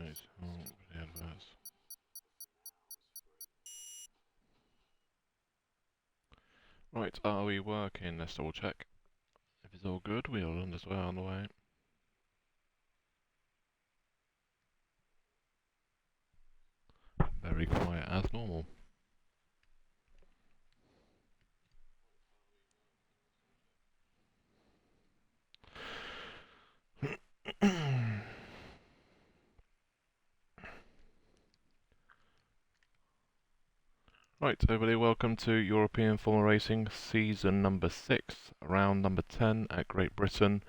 Right. Oh, the adverts. Right, are we working? Let's double check. If it's all good, we're on this way on the way. Very quiet as normal. Right, everybody, welcome to European Formula Racing season number 6, round number 10 at Great Britain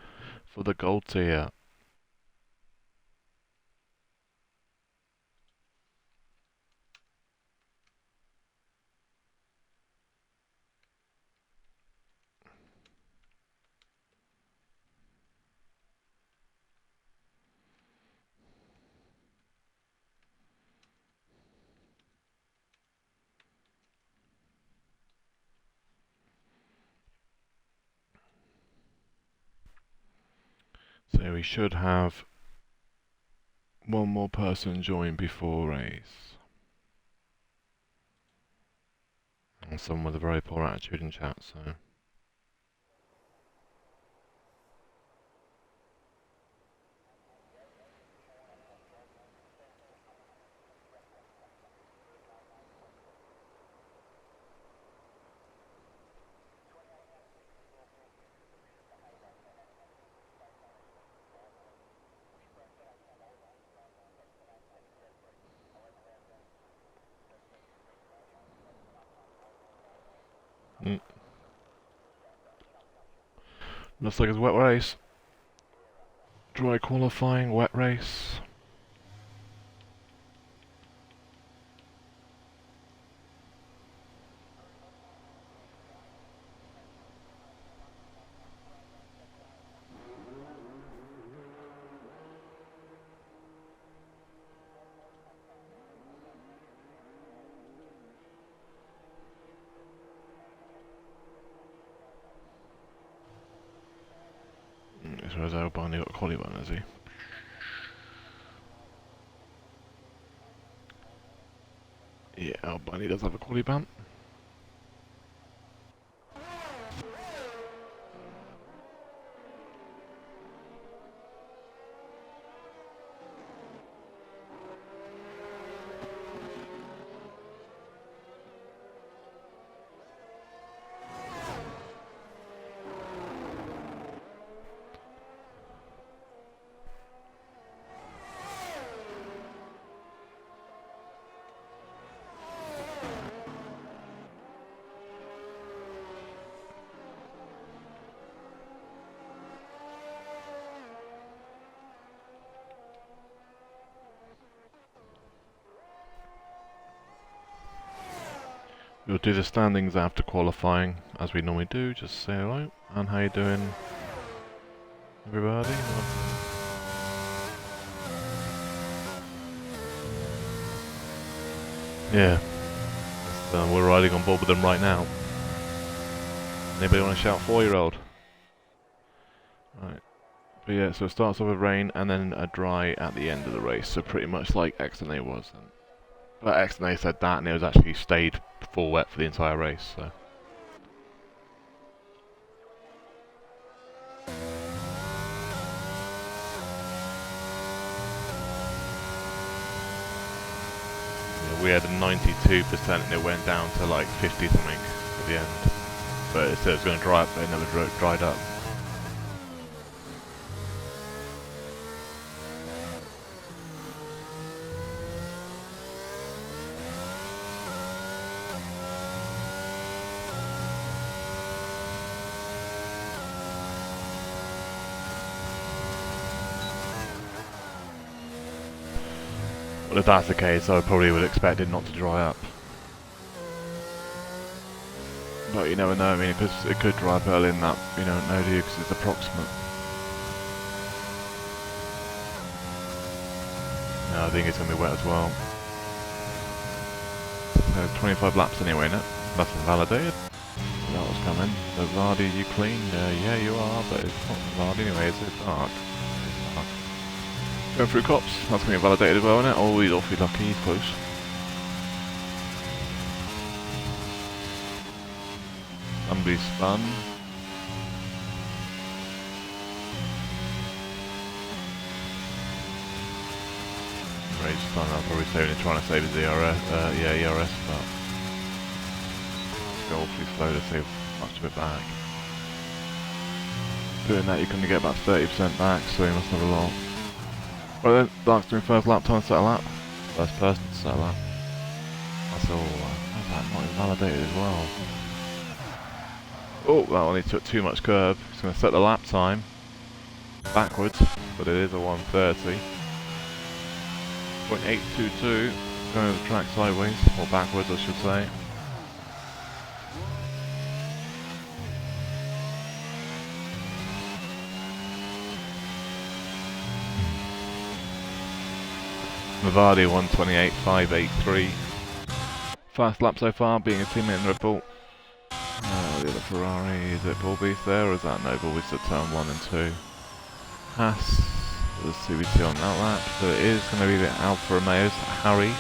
for the gold tier. So we should have one more person join before race. And someone with a very poor attitude in chat, so... Looks like it's a wet race. Dry qualifying, wet race. So has Albani got a quality one, has he? Yeah, Albani does have a quality bump. We'll do the standings after qualifying, as we normally do. Just say hello. And how you doing, everybody? Yeah. We're riding on board with them right now. Anybody want to shout 4-year-old? Right. But yeah, so it starts off with rain and then a dry at the end of the race. So pretty much like Xtreme was. But Xtreme said that and it was actually stayed full wet for the entire race, so... Yeah, we had a 92% and it went down to like 50 something at the end. But it said it was going to dry up, but it never dried up. Well, if that's the case, I probably would expect it not to dry up. But you never know, I mean, it could dry up early in that, you don't know, do you, because it's approximate. No, I think it's going to be wet as well. So 25 laps anyway, innit? That's validated. That was coming. So Vardy, you clean? Yeah, you are, but it's not Vardy anyway, it's dark. It's dark. Going through cops, that's going to get validated as well, isn't it? Oh, he's awfully lucky, he's close. Somebody's spun. Rage spun, I'll probably trying to save his ERS, ERS, but go awfully slow to save much of it back. Doing that, you're going to get about 30% back, so you must have a lot. Right then, Dark's doing first lap time to set a lap. First person to set a lap. That's all. How's that not invalidated as well? Oh, that only took too much curb. It's going to set the lap time backwards, but it is a 1:30. 0.822, going over the track sideways, or backwards I should say. Mavadi 128.583. Fast lap so far, being a teammate in Red Bull. The other Ferrari, is it Bullbeast there, or is that no Bullbeast at turn 1 and 2? Haas, the CVT on that lap, so it is going to be the Alfa Romeo's Harry.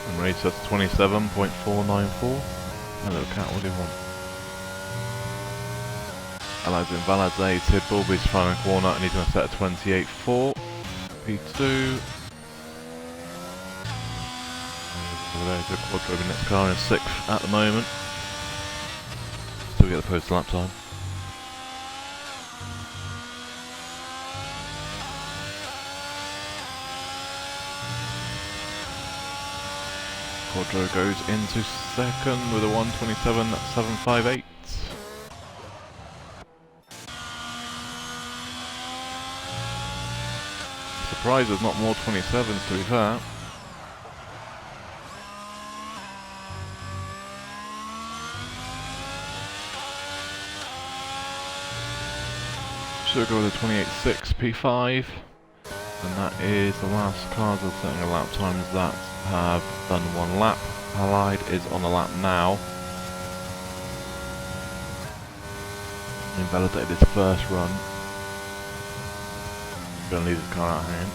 And race that's 27.494. Hello cat, what do you want? Allies invalidated, Bulby's final corner and he's going to set a 28.4. P2. There's a quad driving next car in 6th at the moment. Still get the post lap time. Quadro goes into 2nd with a 127.758. Surprised there's not more 27s to be fair. Should go with a 28.6 P5. And that is the last cars of setting a lap times that have done one lap. Allied is on a lap now. Invalidated his first run. Going to leave his car out of hand.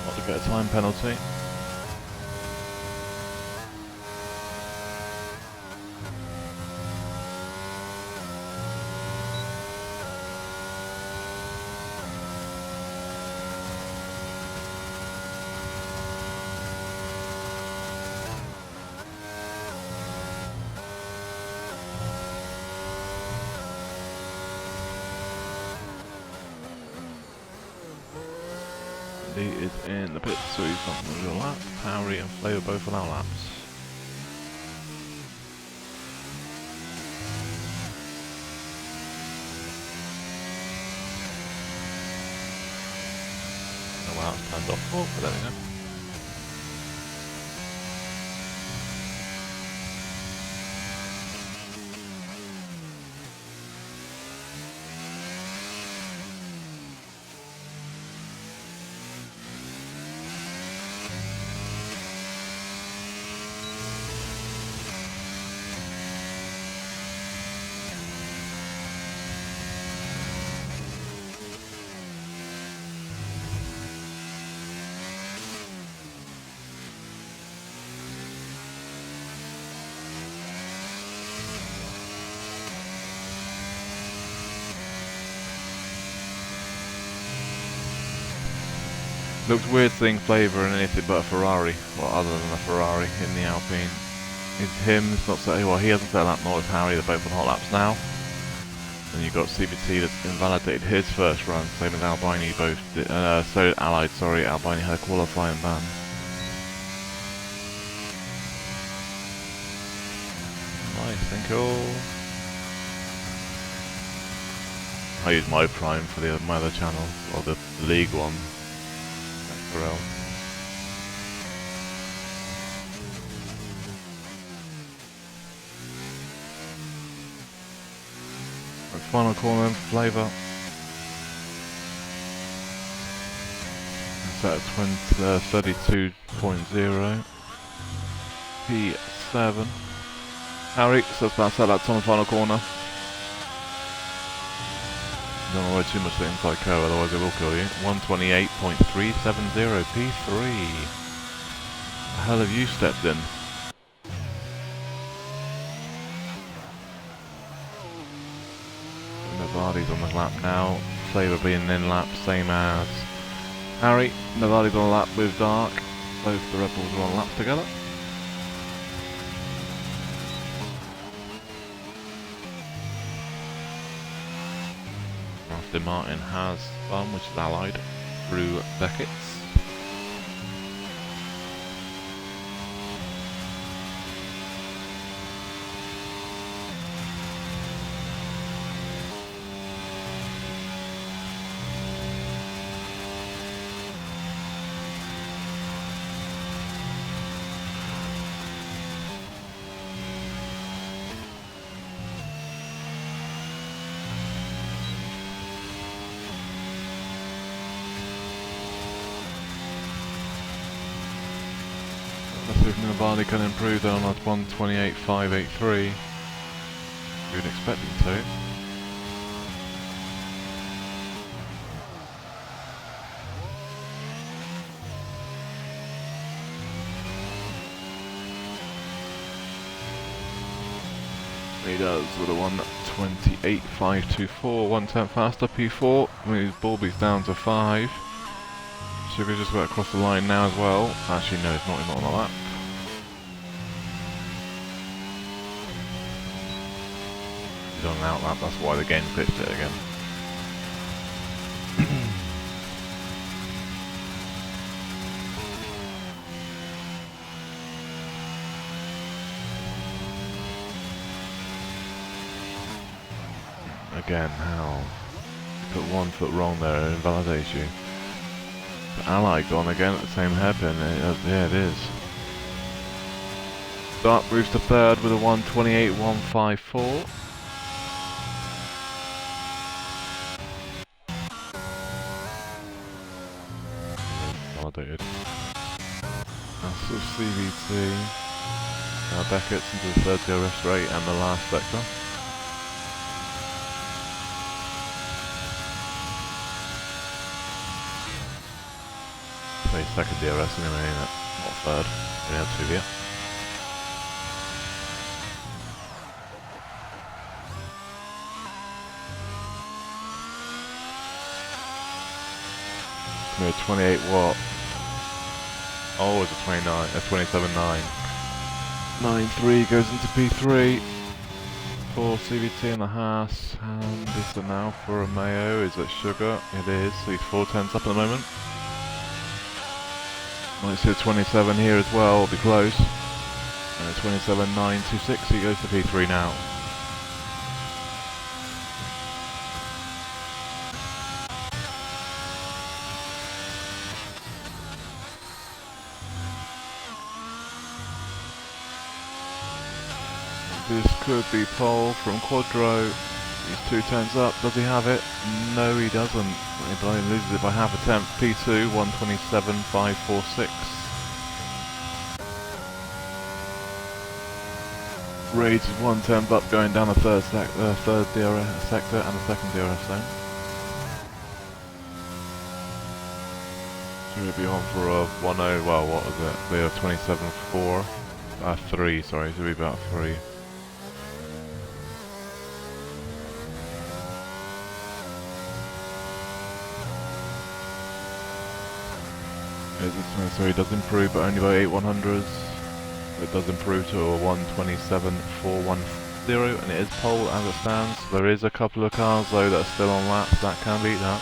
Not to get a time penalty. He is in the pits, so he's not going to do a lap. Harry and Flavor both allow laps. Oh wow, it's turned off. Oh, but there we go. Looks weird seeing Flavour in anything but a Ferrari, well other than a Ferrari in the Alpine. It's him, it's not so, well he hasn't set that, nor is Harry, they're both on hot laps now. And you've got CVT that's invalidated his first run, same as Albini both did, so did Allied, sorry, Albini had a qualifying ban. Nice, thank you. I use my Prime for my other channel, or the League one. XRL. Final corner for Flavour. Set at 32.0. P7. Harry, so that's about set that's on the final corner. Don't worry too much the inside curve, otherwise it will kill you. 128.370 P3. The hell have you stepped in? Navadi's on the lap now. Flavour being in lap, same as Harry. Navadi's on a lap with Dark. Both the Red Bulls are on laps together. Aston Martin has one, which is Allied through Beckett's. Let's see if Navadi can improve then on that 128.583. You would expect him to. He does with a 128.524, 1/10 faster, P4. Moves Bulby's down to 5. Sugar just got across the line now as well. Actually, no, he's not on the lap. He's on an out lap, that's why the game fixed it again. Again, how? You put 1 foot wrong there, it invalidates you. Ally gone again at the same hairpin. Yeah, it is. Dark moves to third with a 128.154. Validated. That's sort of CVT. Beckett's into the third DRS straight and the last sector. Second DRS anyway, ain't it? Not third. We had 2 here. Come here, 28 watt. Oh, it's a 29, a 27.9. 9.3 goes into P3 for CVT and the Haas. And is it now for a Mayo? Is it Sugar? It is. So he's 4/10 up at the moment. Might see a 27 here as well, it'll be close. And a 27.926, he goes to P3 now. This could be pole from Quadro. He's 2/10 up, does he have it? No, he doesn't. He loses it by half a tenth. P2, 127.546. Rage is 1/10 up, going down the third DRS sector and the second DRS zone. Should we be on for a 10? Well, what was it? We have 27.4. 3, sorry, should be about 3. So he does improve, but only by 8/100s. It does improve to a 1:27.410, and it is pole as it stands. There is a couple of cars though that are still on laps that can beat that,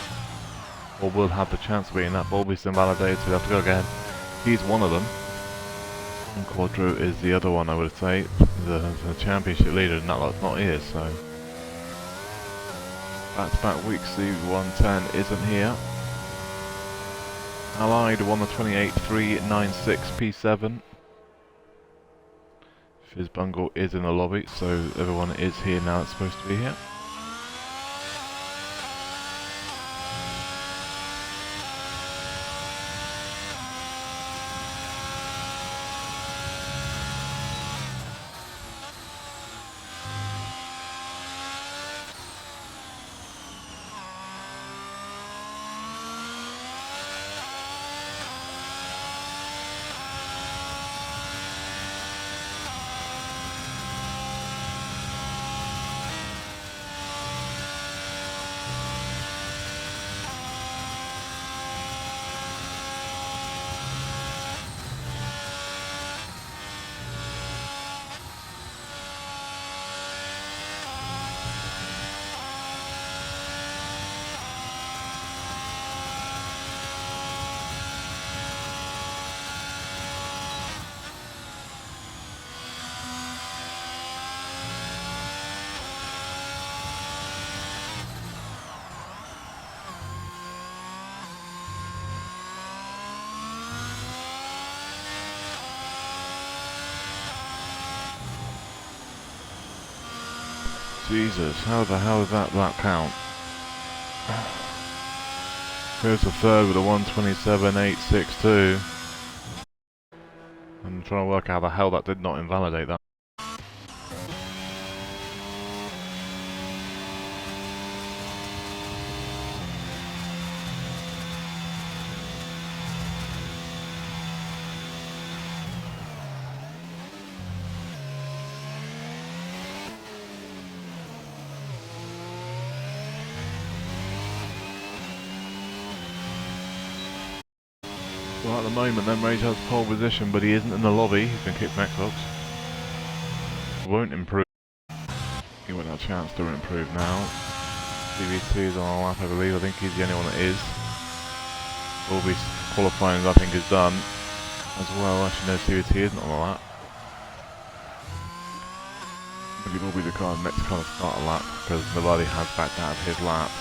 or will have the chance of beating that. Bolby's invalidated, so we have to go again. He's one of them, and Quadro is the other one, I would say. The championship leader, and that lot's not here, so back-to-back weeks, the 110 isn't here. Allied won the 28.396 P7. Fizzbungle is in the lobby, so everyone is here now that's supposed to be here. Jesus, how the hell does that lap count? Goes to third with a 1:27.862. I'm trying to work out how the hell that did not invalidate that. Well, at the moment then Rage has pole position, but he isn't in the lobby. He's been kicked from Xbox. Won't improve. He won't have a chance to improve now. CVT is on a lap, I believe. I think he's the only one that is. All these qualifying I think is done as well. Actually no, CVT isn't on a lap. But he will be the car next car to start a lap, because nobody has backed out of his lap.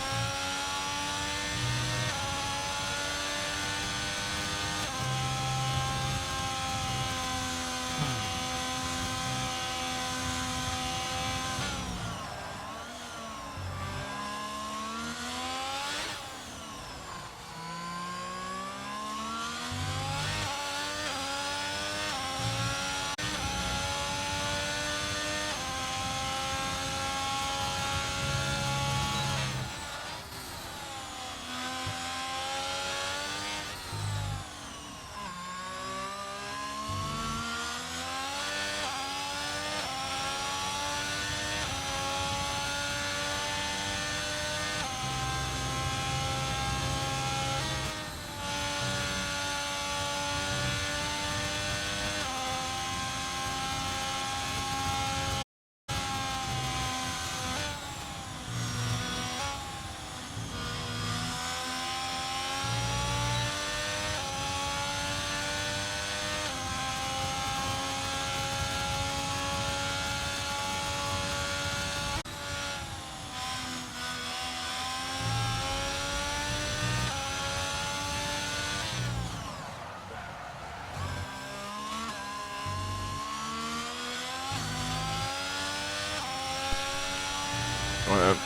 Right,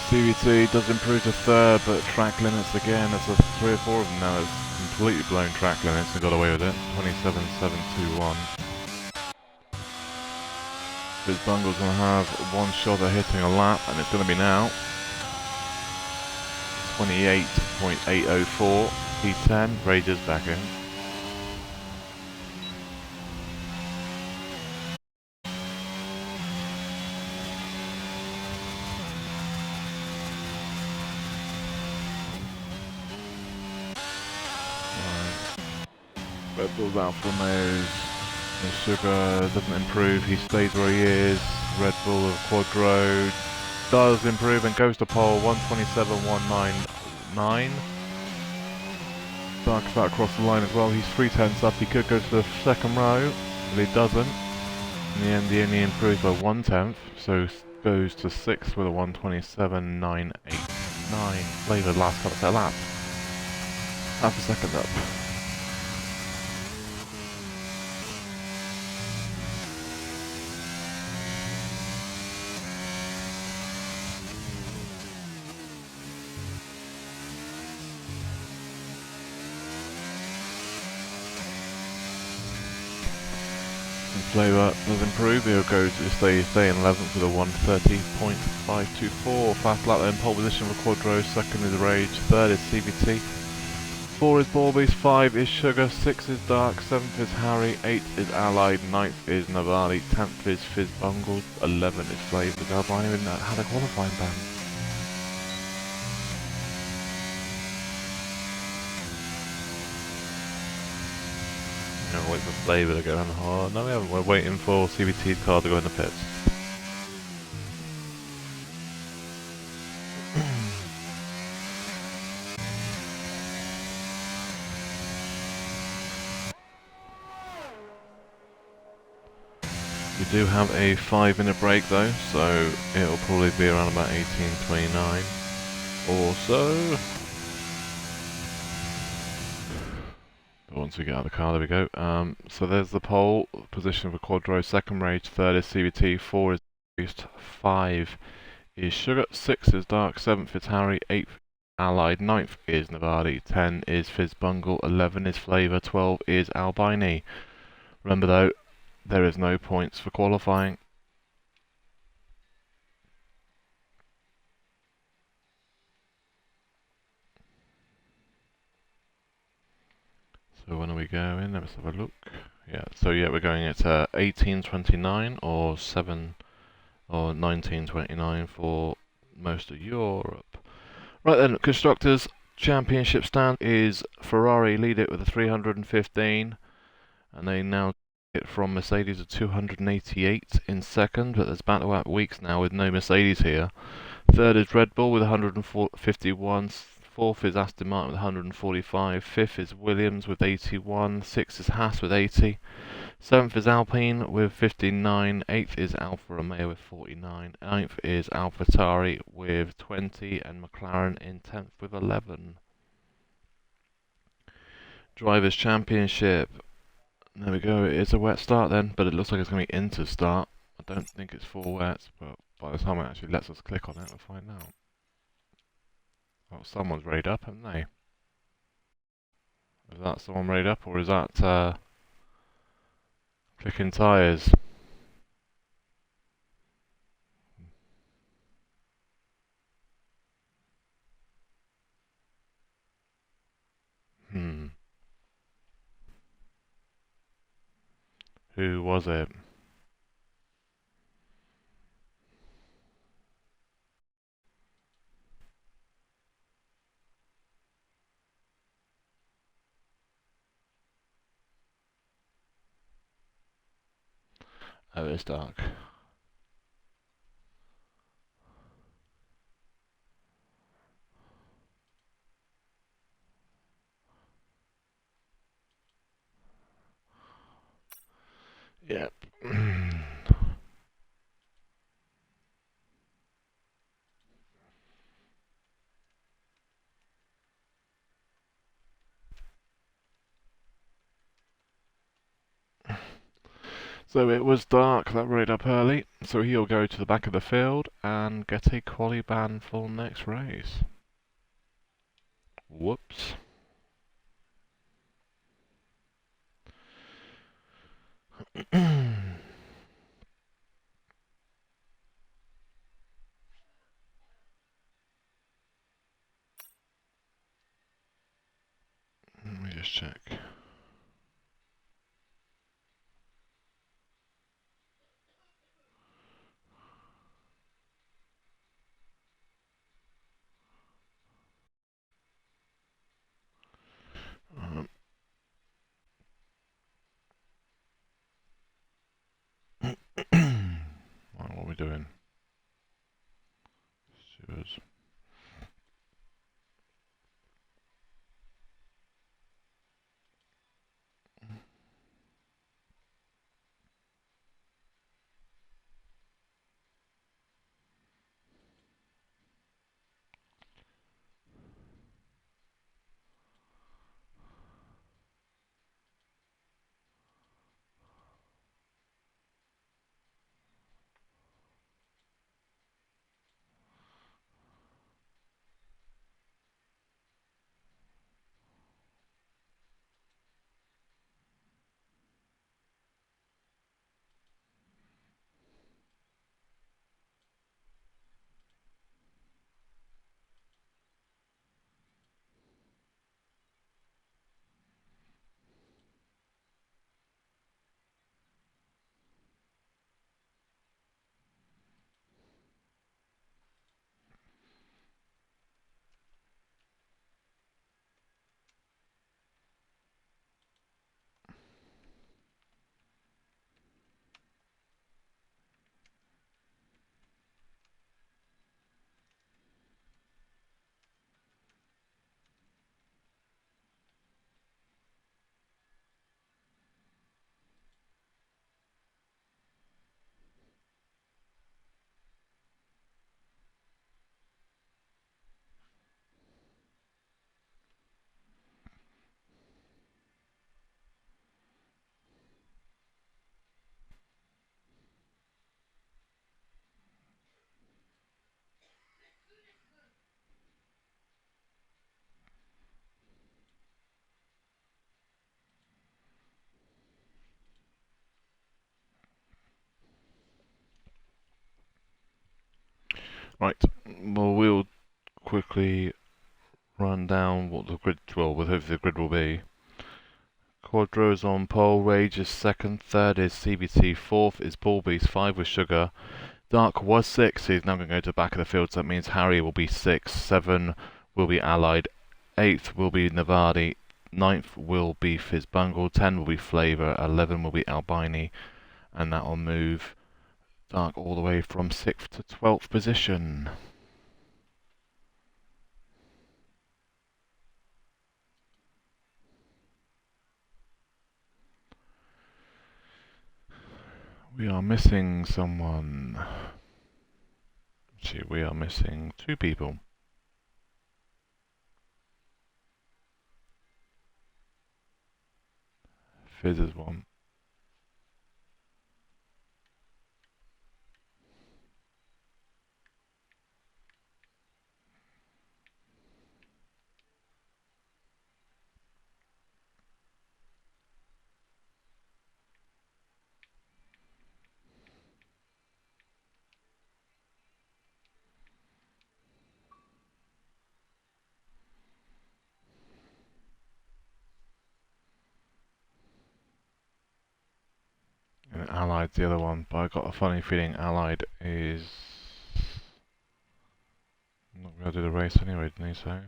CVT does improve to third, but track limits again. There's 3 or 4 of them now. It's completely blown track limits and got away with it. 27.721. Fizzbungle's going to have one shot at hitting a lap, and it's going to be now. 28.804. P10. Rages back in. Red Bull's Alfa Romeo's sugar doesn't improve, he stays where he is. Red Bull of Quadro does improve and goes to pole 127.199. Dark's that across the line as well, he's 3/10 up, he could go to the second row, but he doesn't. In the end he only improves by 1/10, so goes to 6th with a 127.989. Flavoured last couple of laps. Half a second up. Flavour does improve, he'll go to stay in 11th with a 130.524. Fast lap then, pole position for Quadro, second is Rage, third is CVT, 4 is Ballbeast, 5 is Sugar, 6 is Dark, 7th is Harry, 8 is Allied, 9th is Navali, 10th is Fizz Bungled, 11 is Flavoured. Albino had a qualifying ban. Wait for Flavour to go down hard. No, we haven't. We're waiting for CVT's car to go in the pits. We do have a 5-minute break though, so it'll probably be around about 18:29 or so. Once we get out of the car, there we go. So there's the pole position for Quadro, second Rage, third is CVT, 4 is Beast, 5 is Sugar, 6 is Dark, 7th is Harry, 8th Allied, 9th is Navadi, 10 is Fizz Bungle, 11 is Flavour, 12 is Albini. Remember though, there is no points for qualifying. So when are we going? Let's have a look. Yeah, so yeah, we're going at 18:29 or 19:29 for most of Europe. Right then, Constructors Championship stand is Ferrari lead it with a 315, and they now get from Mercedes a 288 in second, but there's back-to-back weeks now with no Mercedes here. Third is Red Bull with 151. Fourth is Aston Martin with 145. Fifth is Williams with 81. Sixth is Haas with 80. Seventh is Alpine with 59. Eighth is Alfa Romeo with 49. Ninth is AlphaTauri with 20. And McLaren in 10th with 11. Drivers' Championship. There we go. It's a wet start then, but it looks like it's going to be into start. I don't think it's 4 wets, but by the time it actually lets us click on it, we'll find out. Oh, someone's raid up, haven't they? Is that someone raid up, or is that clicking tyres? Who was it? Oh, it's dark. Yep. So it was dark, that raid up early, so he'll go to the back of the field and get a quali ban for next race. Whoops. Let me just check. we doing? Stewards. Right, well, we'll quickly run down what the grid, well, what hopefully the grid will be. Quadro's on pole, Rage is second, third is CBT, fourth is Bullbeast, 5 with Sugar. Dark was 6, he's now going to go to the back of the field, so that means Harry will be 6, 7 will be Allied, 8th will be Navadi, 9th will be Fizzbungle, 10 will be Flavour, 11 will be Albini, and that will move Dark all the way from 6th to 12th position. We are missing someone. Actually, we are missing 2 people. Fizz is 1. And Allied's the other one, but I got a funny feeling Allied is not going to do the race anyway, didn't he? So.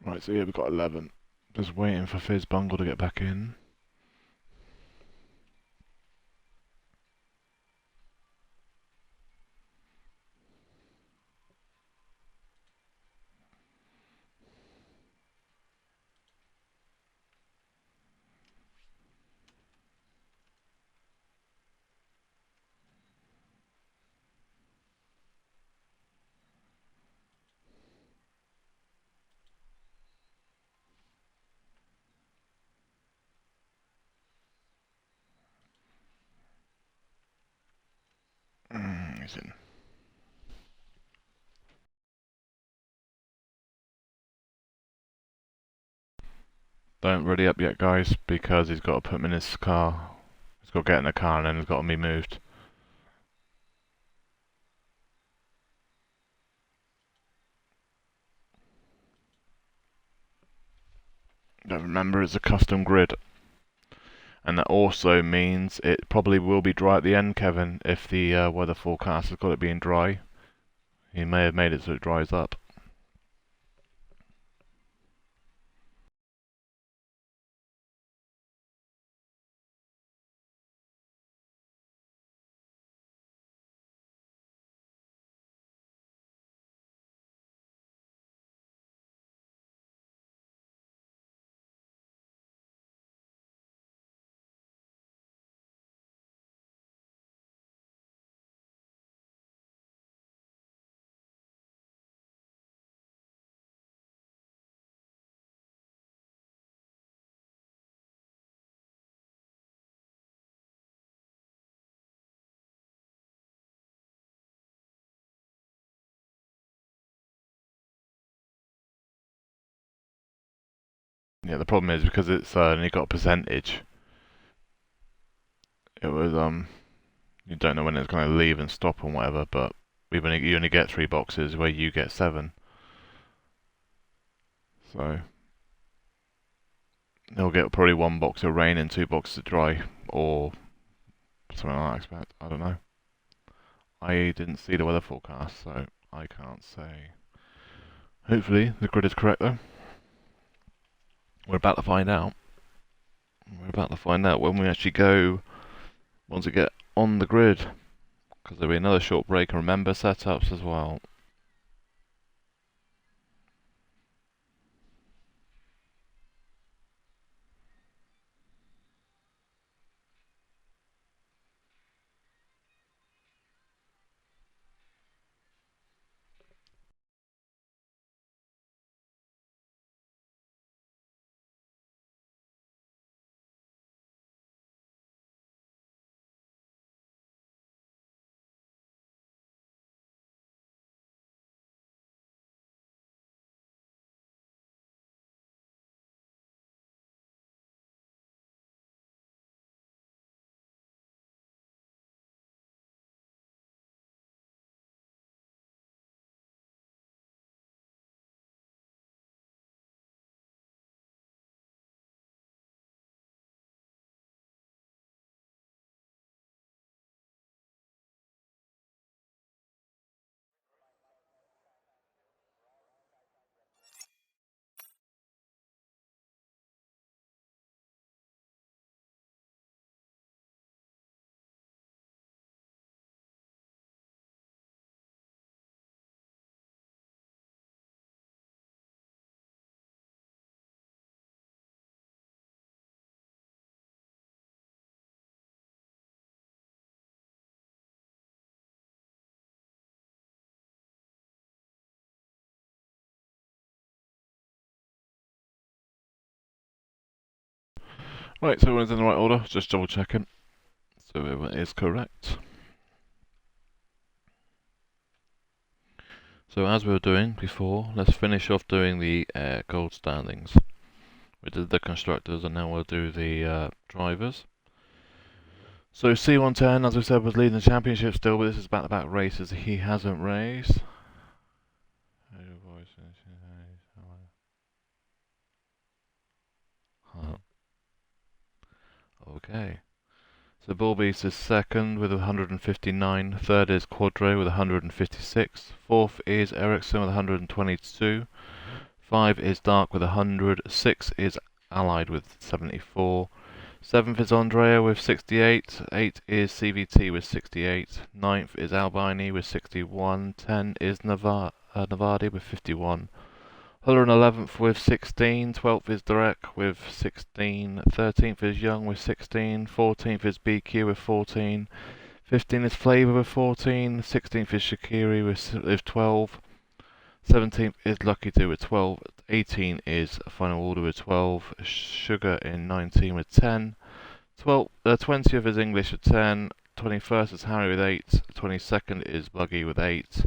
Right, so yeah, we've got 11. Just waiting for Fizzbungle to get back in. Amazing. Don't ready up yet, guys, because he's got to put him in his car. He's got to get in the car and then he's got to be moved. Don't remember, it's a custom grid. And that also means it probably will be dry at the end, Kevin, if the weather forecast has got it being dry. He may have made it so it dries up. Yeah, the problem is because it's only got a percentage. It was you don't know when it's going to leave and stop and whatever, but you only get 3 boxes where you get 7. So he'll get probably 1 box of rain and 2 boxes of dry, or something like that, I expect. I don't know. I didn't see the weather forecast, so I can't say. Hopefully the grid is correct though. We're about to find out. We're about to find out when we actually go, once we get on the grid. Because there'll be another short break, and remember setups as well. Right, so everyone's in the right order, just double checking. So everyone is correct. So as we were doing before, let's finish off doing the gold standings. We did the constructors and now we'll do the drivers. So C110, as we said, was leading the championship still, but this is back-to-back races he hasn't raced. Okay. So Bullbeast is second with 159, third is Quadre with 156, fourth is Ericsson with 122, 5 is Dark with 100, 6 is Allied with 74, 7th is Andrea with 68, 8 is CVT with 68, 9th is Albini with 61, 10 is Navadi with 51, 111th with 16, 12th is Derek with 16, 13th is Young with 16, 14th is BQ with 14, 15th is Flavor with 14, 16th is Shakiri with 12, 17th is Lucky 2 with 12, 18 is Final Order with 12, Sugar in 19 with 10, 20th is English with 10, 21st is Harry with 8. 22nd is Buggy with 8.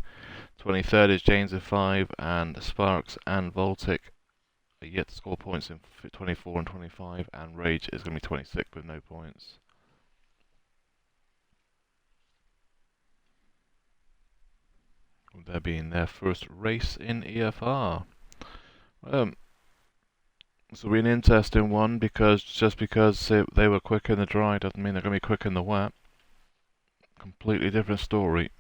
23rd is James with 5. And Sparks and Voltic are yet to score points in 24 and 25. And Rage is going to be 26 with no points. There being their first race in EFR. This will be an interesting one because just because they were quick in the dry doesn't mean they're going to be quick in the wet. Completely different story.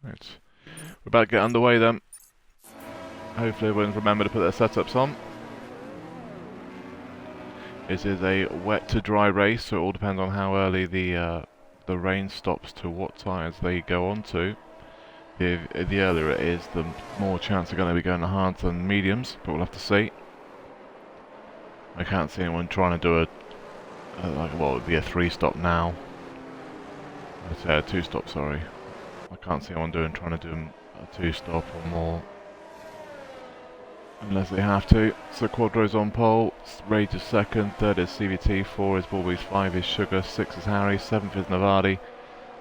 Right. We're about to get underway then. Hopefully everyone's remembered to put their setups on. This is a wet to dry race, so it all depends on how early the rain stops to what tyres they go on to. The earlier it is, the more chance they're going to be going to hards than mediums, but we'll have to see. I can't see anyone trying to do it would be a 3-stop now. I'd say a 2-stop, sorry. I can't see anyone trying to do a 2-stop or more. Unless they have to. So Quadro's on pole, Rage is second, third is CVT, 4 is Bulbies, 5 is Sugar, 6 is Harry, 7th is Navadi,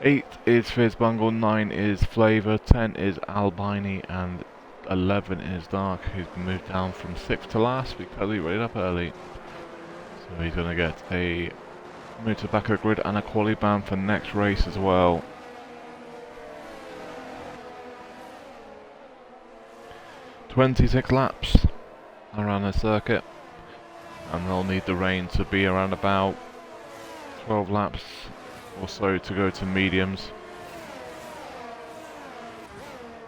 8 is Fizz Bungle, 9 is Flavour, 10 is Albini, and 11 is Dark, who's been moved down from 6th to last because he rated up early. So he's going to get a move to the back of the grid and a quali ban for next race as well. "26 laps around the circuit, and they'll need the rain to be around about 12 laps or so to go to mediums,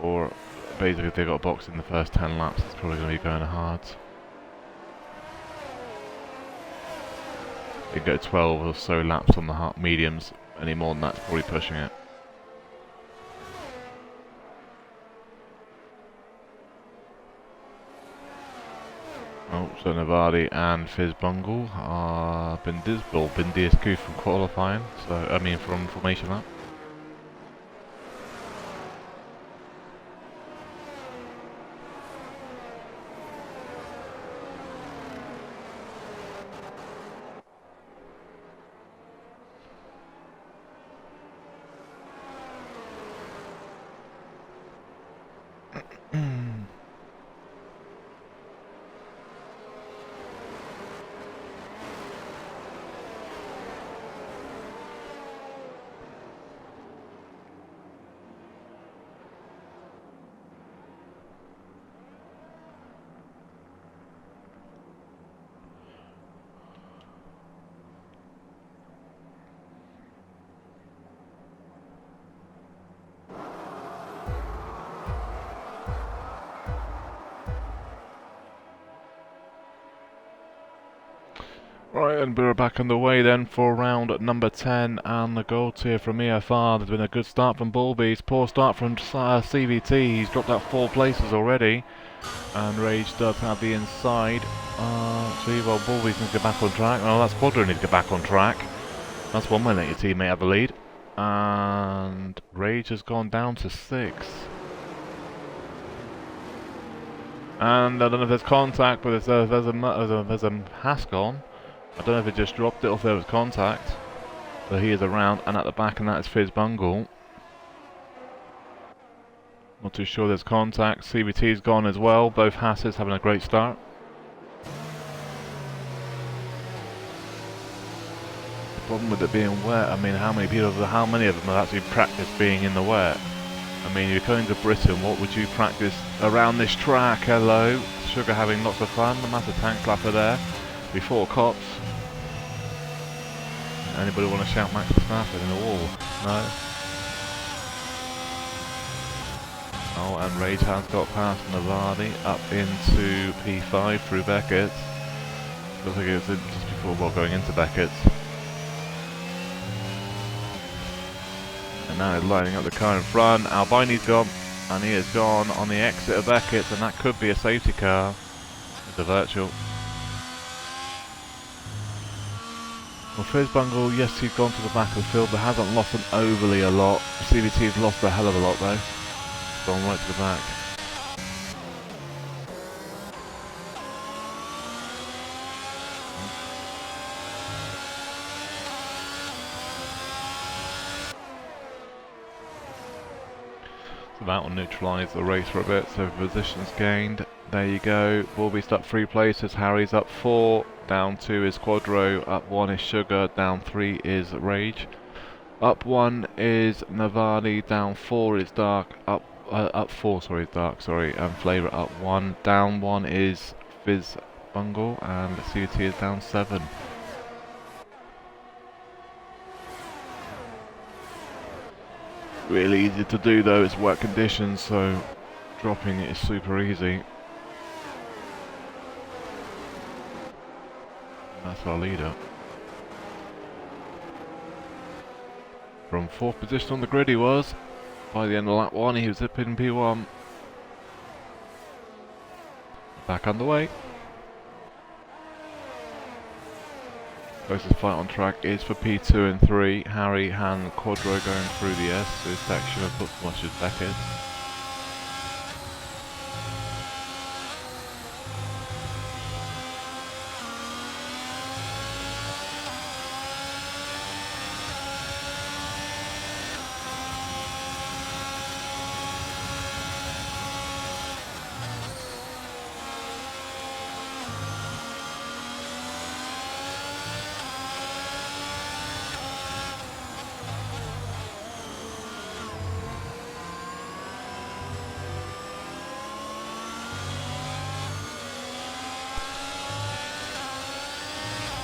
or basically if they got a box in the first 10 laps it's probably going to be going hard. They go 12 or so laps on the hard mediums, any more than that's probably pushing it. Oh, so Navadi and Fizz Bungle are been DSQ from qualifying, so I mean from formation lap. Right, and we're back on the way then for round number 10, and the goal tier from EFR. There's been a good start from Bullbeast, poor start from CVT. He's dropped out 4 places already, and Rage does have the inside. Well, Bullbeast needs to get back on track. Oh, that Squadron needs to get back on track. That's one way to let your teammate have the lead. And Rage has gone down to 6. And I don't know if there's contact, but there's a Hask on. I don't know if it just dropped it or if there was contact. But he is around and at the back, and that is Fizz Bungle. Not too sure there's contact. CBT's gone as well. Both Hasses having a great start. The problem with it being wet, I mean, how many of them have actually practiced being in the wet? I mean, you're going to Britain, what would you practice around this track? Hello. Sugar having lots of fun. The massive tank clapper there. Before cops. Anybody want to shout Max Verstappen in the wall? No? Oh, and Rage has got past Navardi up into P5 through Beckett's. Looks like it was just before going into Beckett's. And now he's lining up the car in front. Albini's gone, and he is gone on the exit of Beckett's, and that could be a safety car. It's a virtual. Well, Fizz Bungle, yes, he's gone to the back of the field, but hasn't lost an overly a lot. CVT's lost a hell of a lot though. Gone right to the back. So that will neutralise the race for a bit, so positions gained. There you go. Bullbeast up 3 places, Harry's up 4. Down 2 is Quadro, up 1 is Sugar, down 3 is Rage. Up 1 is Navardi, down 4 is Dark, up 4 sorry, is Dark, sorry, and Flavour up 1. Down 1 is Fizz Bungle, and CT is down 7. Really easy to do though, it's wet conditions, so dropping it is super easy. That's our leader. From 4th position on the grid he was. By the end of lap 1 he was up in P1. Back underway. Closest fight on track is for P2 and 3. Harry, Han, Quadro going through the S section of Bush's Beckett.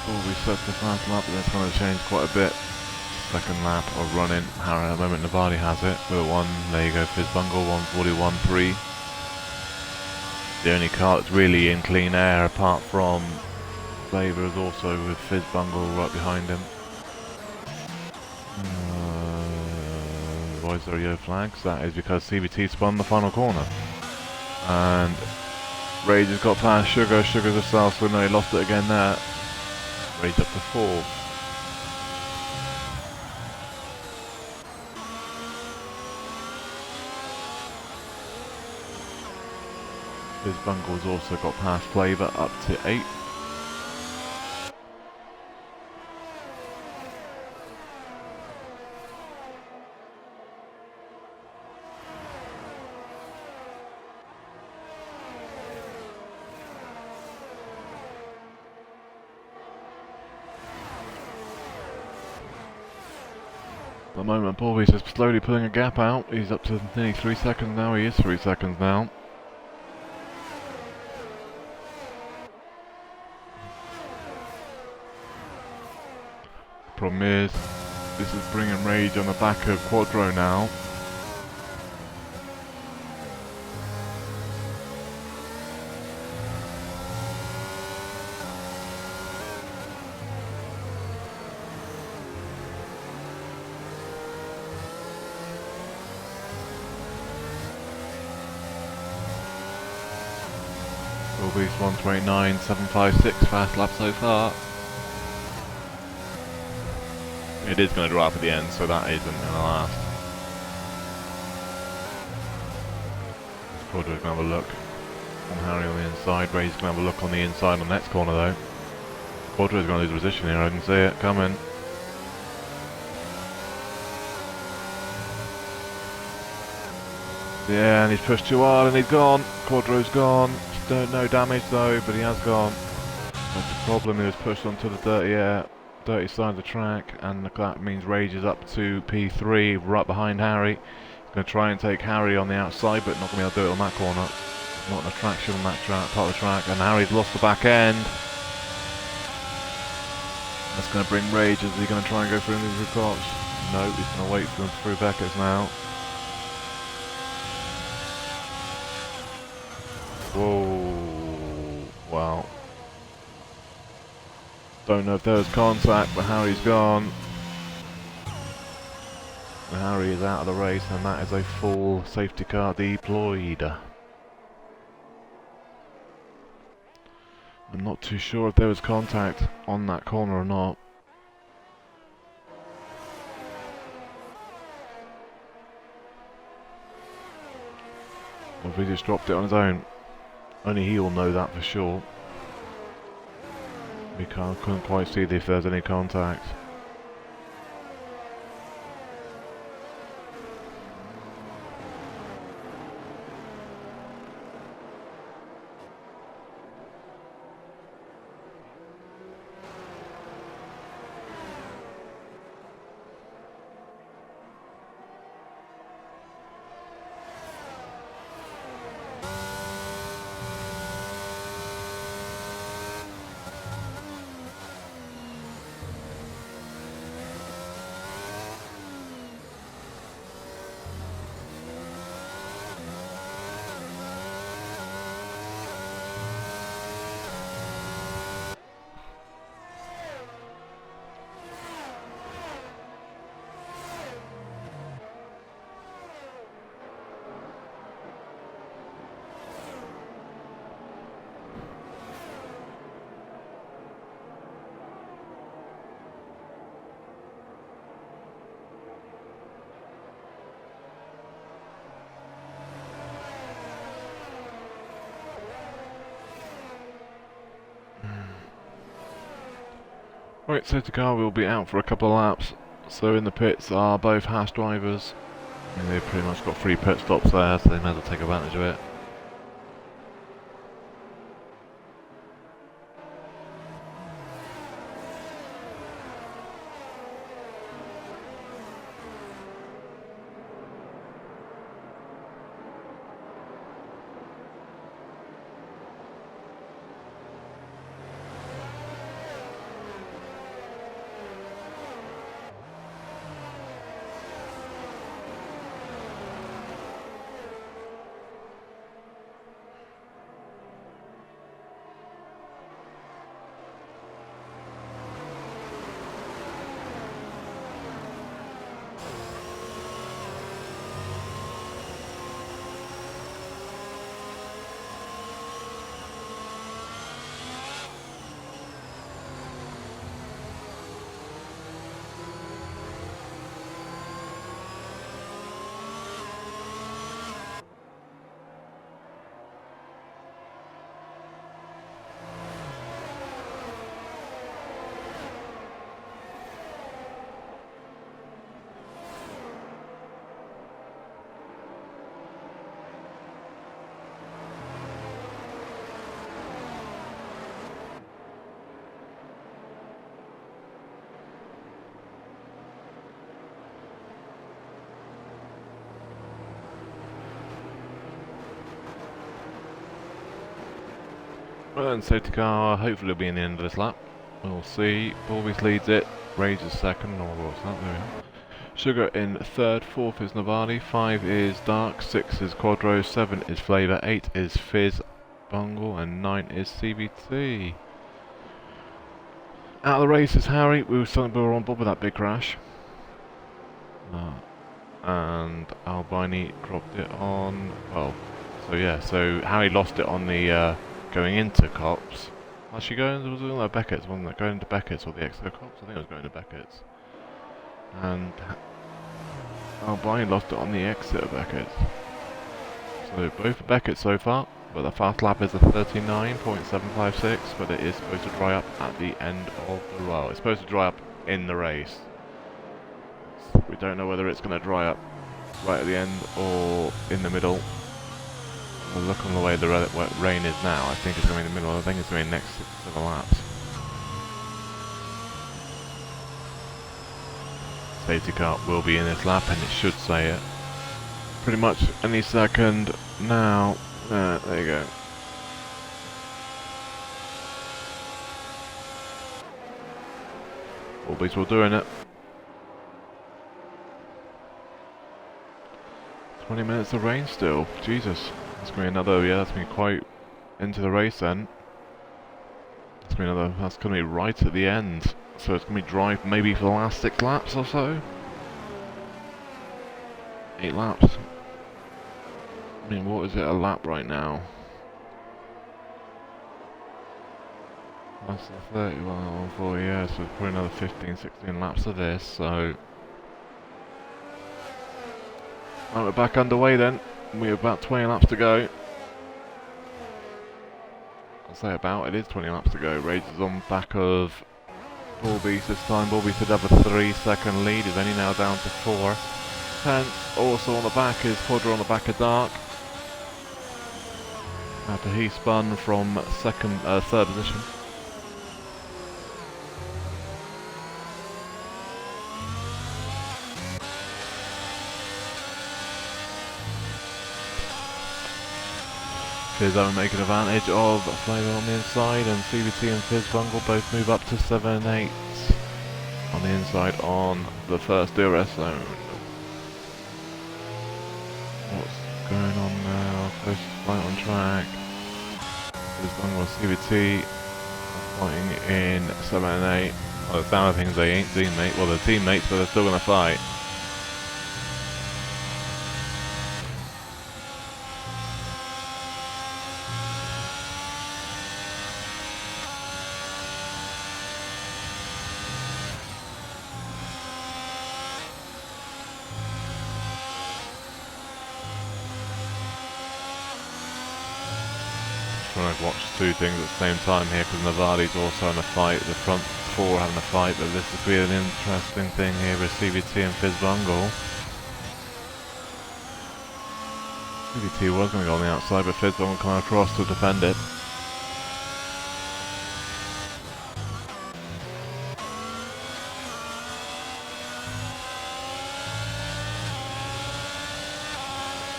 We set the first lap, but that's going to change quite a bit. Second lap of running, Harry at the moment, Navardi has it. With 1, there you go, Fizz Bungle, 141.3. The only car that's really in clean air, apart from Flavour, is also with Fizz Bungle right behind him. Why is there yellow flags? That is because CVT spun the final corner. And Rage has got past Sugar, Sugar's a south swimmer, he lost it again there. Rage up to 4. Fizz Bungle's also got past Flavour up to 8. At the moment, Bullbeast is slowly pulling a gap out. He's up to nearly 3 seconds now. He is 3 seconds now. Problem is, this is bringing Rage on the back of Quadro now. Beast 129.756, fast lap so far. It is going to drop at the end, so that isn't going to last. Quadro's going to have a look on Harry on the inside. Ray's going to have a look on the inside on the next corner though. Quadro's going to lose position here, I can see it coming. Yeah, and he's pushed too hard and he's gone. Quadro's gone. No damage though, but he has gone. That's the problem, he was pushed onto the dirty side of the track, and that means Rage is up to P3, right behind Harry. He's going to try and take Harry on the outside, but not going to be able to do it on that corner. Not an attraction on that part of the track, and Harry's lost the back end. That's going to bring Rage. Is he going to try and go through the Koch? No, he's going to wait for them through Beckett's now. Whoa, wow. Don't know if there was contact, but Harry's gone. And Harry is out of the race, and that is a full safety car deployed. I'm not too sure if there was contact on that corner or not. Or if he just dropped it on his own. Only he will know that for sure. We couldn't quite see if there's any contact. Right, safety car will be out for a couple of laps. So in the pits are both Haas drivers. And they've pretty much got 3 pit stops there, so they may as well take advantage of it. Well, and safety car hopefully will be in the end of this lap. We'll see. Borvis leads it. Rage is second, or what's that? There we are. Sugar in third, 4th is Navani, 5 is Dark, 6 is Quadro, 7 is Flavour, 8 is Fizz, Bungle, and 9 is CBT. Out of the race is Harry. We were on board with that big crash. And Albini dropped it on. Well, so yeah, so Harry lost it on the going into Cops. Was she going? Was it Beckett's? Wasn't it going to Beckett's or the exit Cops? I think it was going to Beckett's. And O'Brien lost it on the exit of Beckett's. So both for Beckett so far, but the fast lap is a 39.756, but it is supposed to dry up at the end of the row. It's supposed to dry up in the race. We don't know whether it's going to dry up right at the end or in the middle. Well, look on the way the rain is now, I think it's going to be in the middle. I think it's going to be next to the laps. Safety car will be in this lap and it should say it pretty much any second now. There you go. Always still doing it. 20 minutes of rain still. Jesus. That's going to be another, yeah, that's going to be quite into the race then. That's going to be another, that's going to be right at the end. So it's going to be dry maybe for the last 6 laps or so. 8 laps. I mean, what is it a lap right now? That's the 30, well, 40, yeah, so probably another 15, 16 laps of this, so... Right, we're back underway then. We have about 20 laps to go. I'll say about, it is 20 laps to go. Rage is on back of Bullbeast this time. Bullbeast did have a 3-second lead, is only now down to 4. 10th, also on the back is Quadra on the back of Dark. After he spun from third position. Fizz are making advantage of Flavor on the inside, and CVT and Fizz Bungle both move up to 7 and 8 on the inside on the first DRS zone. What's going on now? Close fight on track. Fizz Bungle and CVT are fighting in 7 and 8. Well, the sound of things, they ain't teammates. Well, they're teammates, but they're still going to fight. Trying to watch 2 things at the same time here because Navadi's also in a fight. The front 4 having a fight, but this will be an interesting thing here with CVT and Fizz Bungle. CVT was going to go on the outside, but Fizz Bungle coming across to defend it.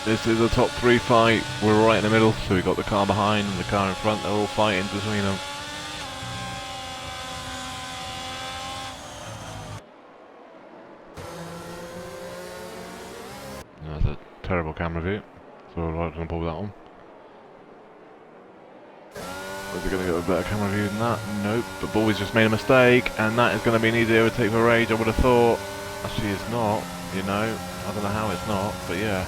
This is a top 3 fight. We're right in the middle, so we've got the car behind and the car in front. They're all fighting between them. That's a terrible camera view, so I'm not going to pull that one. Was he going to get a better camera view than that? Nope, but Bully's just made a mistake, and that is going to be an easy overtake for Rage, I would have thought. Actually, it's not, you know. I don't know how it's not, but yeah.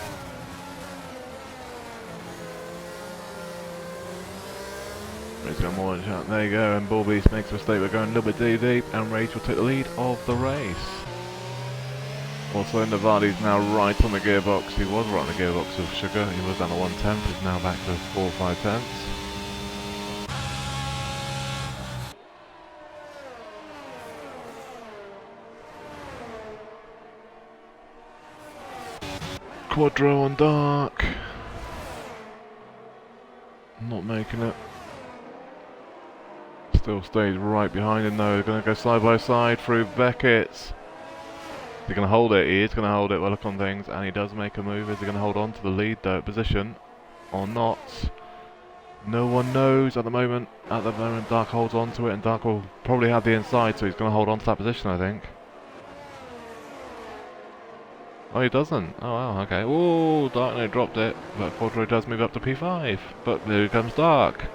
Rage's got more shot. There you go, and Bullbeast makes a mistake. We're going a little bit too deep, and Rage will take the lead of the race. Also, Navadi's now right on the gearbox. He was right on the gearbox of Sugar. He was down to 1/10. He's now back to 4 5/10. Quadro on Dark. Not making it. Still stays right behind him though. They're going to go side by side through Beckett's. Is he going to hold it? He is going to hold it. Well, look on things, and he does make a move. Is he going to hold on to the lead though position or not? No one knows at the moment. At the moment, Dark holds on to it, and Dark will probably have the inside, so he's going to hold on to that position, I think. Oh, he doesn't. Oh, wow, okay. Ooh, Dark no dropped it, but Quadro does move up to P5. But there comes Dark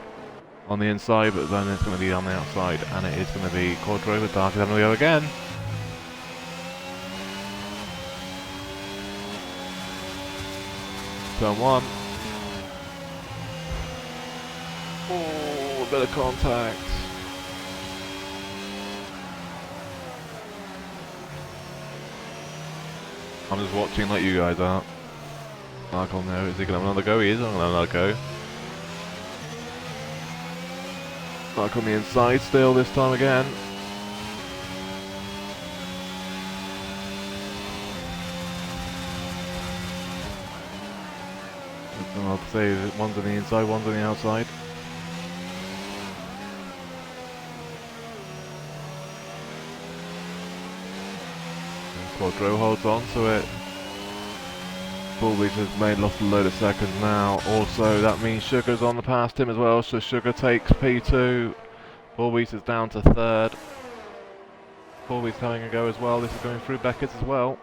on the inside, but then it's going to be on the outside, and it is going to be Quadro, but Dark is having to go again. Turn 1. Oh. bit of contact. I'm just watching like you guys are. Dark on there, is he going to have another go? He is on another go. Dark on the inside still this time again. I'll say that one's on the inside, one's on the outside. Quadro holds on to it. Bullbeast has lost a load of seconds now. Also, that means Sugar's on the past him as well, so Sugar takes P2. Bullbeast is down to third. Bullbeast having a go as well. This is going through Beckett's as well.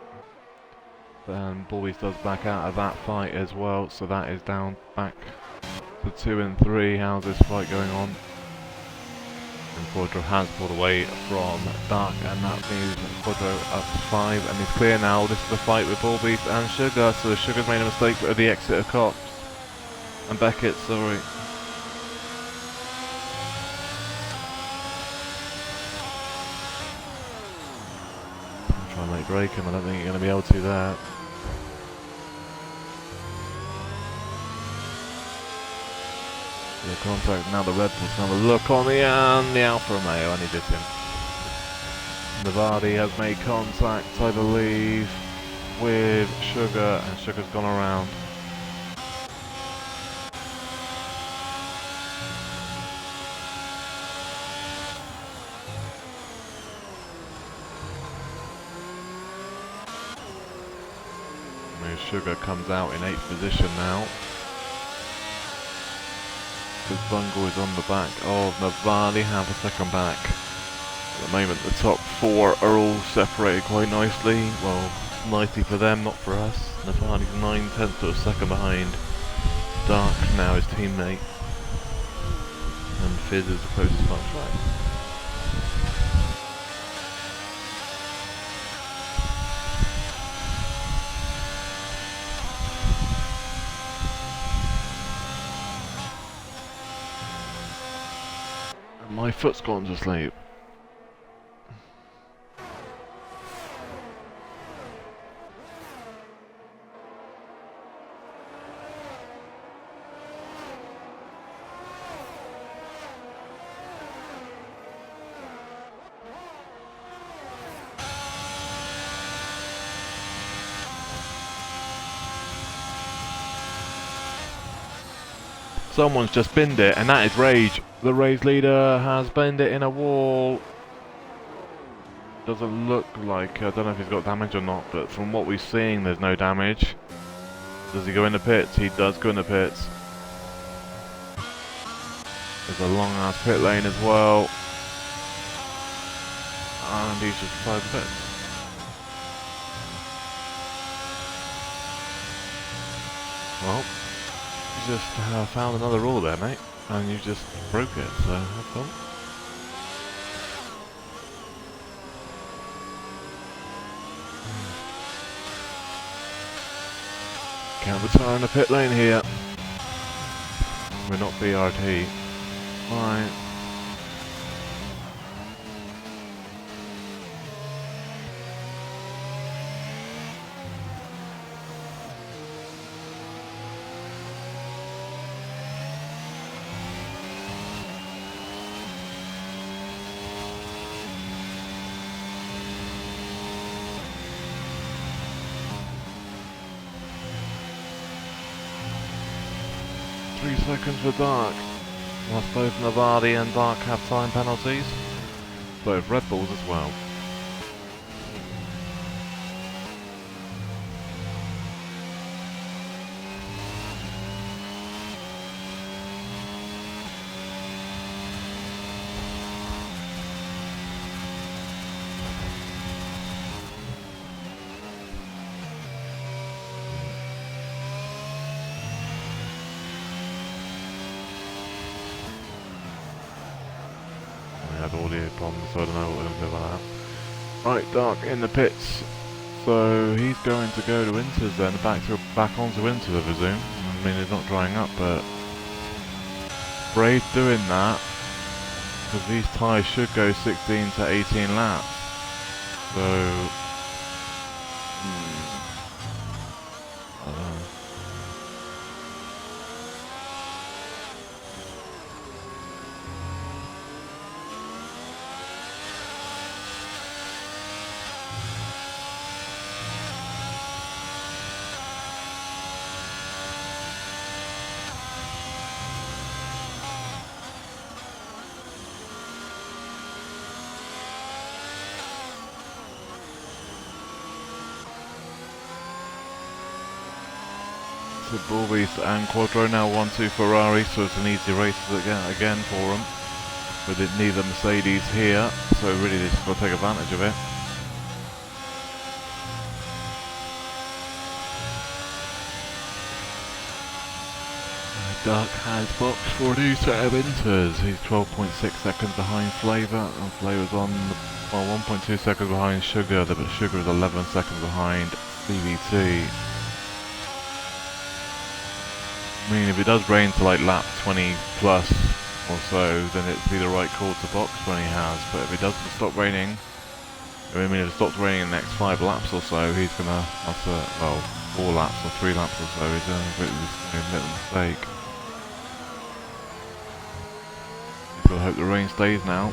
Then Bullbeast does back out of that fight as well, so that is down back to 2 and 3. How's this fight going on? And Quadro has pulled away from Dark, and that means Quadro up to 5, and he's clear now. This is a fight with Bullbeast and Sugar, so Sugar's made a mistake with the exit of Cops. And Beckett, sorry. Try and make break him, I don't think you're going to be able to there. The contact, now the Red Bull's another look on the Alfa Romeo, and he did him. Navardi has made contact, I believe, with Sugar, and Sugar's gone around. Sugar comes out in 8th position now. Because Bungle is on the back of Navardi, have a second back. At the moment the top 4 are all separated quite nicely. Well, nicely for them, not for us. Navardi's 9/10 to a second behind Dark, now his teammate. And Fizz is the closest far track. My foot's gone to sleep. Someone's just binned it, and that is Rage. The Rage leader has binned it in a wall. Doesn't look like, I don't know if he's got damage or not, but from what we're seeing, there's no damage. Does he go in the pits? He does go in the pits. There's a long ass pit lane as well. And he's just inside the pits. Well, you just found another rule there, mate, and you just broke it, so have fun. Can't retire in the pit lane here. We're not BRT. Right. Seconds for Dark. Whilst both Navardi and Dark have time penalties. Both Red Bulls as well. Audio problems, so I don't know what we're going to do about that. Right, Dark in the pits. So he's going to go to Inters then, back onto Inters, I presume. I mean, he's not drying up, but Brave doing that. because these tyres should go 16 to 18 laps. So, I don't know. So Bulbies and Quadro now 1-2 Ferrari, so it's an easy race again for them. But neither Mercedes here, so really they just got to take advantage of it. Duck has boxed for a new set of inters. He's 12.6 seconds behind Flavor, and Flavor's on 1.2 seconds behind Sugar, but Sugar is 11 seconds behind CVT. I mean, if it does rain to like lap 20 plus or so, then it'd be the right call to box when he has. But if it doesn't stop raining, I mean, if it stops raining in the next 5 laps or so, he's gonna have to, well, 4 laps or 3 laps or so, he's gonna admit a mistake. He's gotta hope the rain stays now.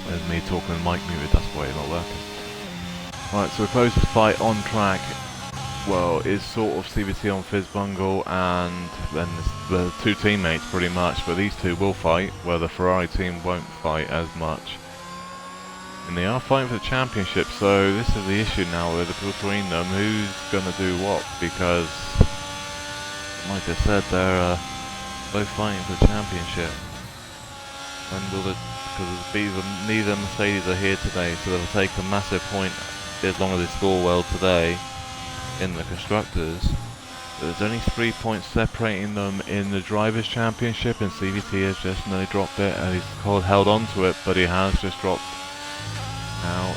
There's me talking and mic muted, that's why it's not working. Right, so the closest fight on track, well, is sort of CVT on Fizzbungle and then the 2 teammates pretty much, but these 2 will fight, where the Ferrari team won't fight as much. And they are fighting for the championship, so this is the issue now with between them, who's going to do what, because, like I said, they're both fighting for the championship. When will the, because neither Mercedes are here today, so they'll take a massive point as long as they score well today in the Constructors. There's only 3 points separating them in the Drivers' Championship, and CVT has just nearly dropped it, and he's held on to it, but he has just dropped now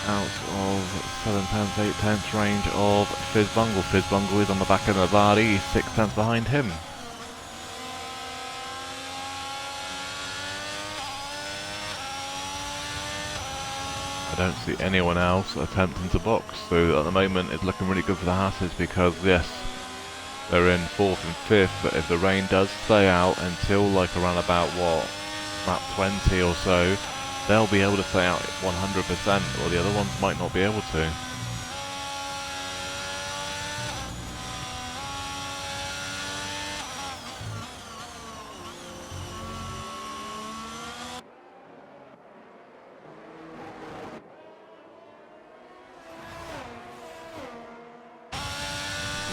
out of 7 tenths, 8 tenths range of Fizzbungle. Fizzbungle is on the back of Navadi, he's 6 tenths behind him. I don't see anyone else attempting to box, so at the moment it's looking really good for the Hasses, because yes, they're in 4th and 5th, but if the rain does stay out until like around about what, lap 20 or so, they'll be able to stay out 100%, or the other ones might not be able to.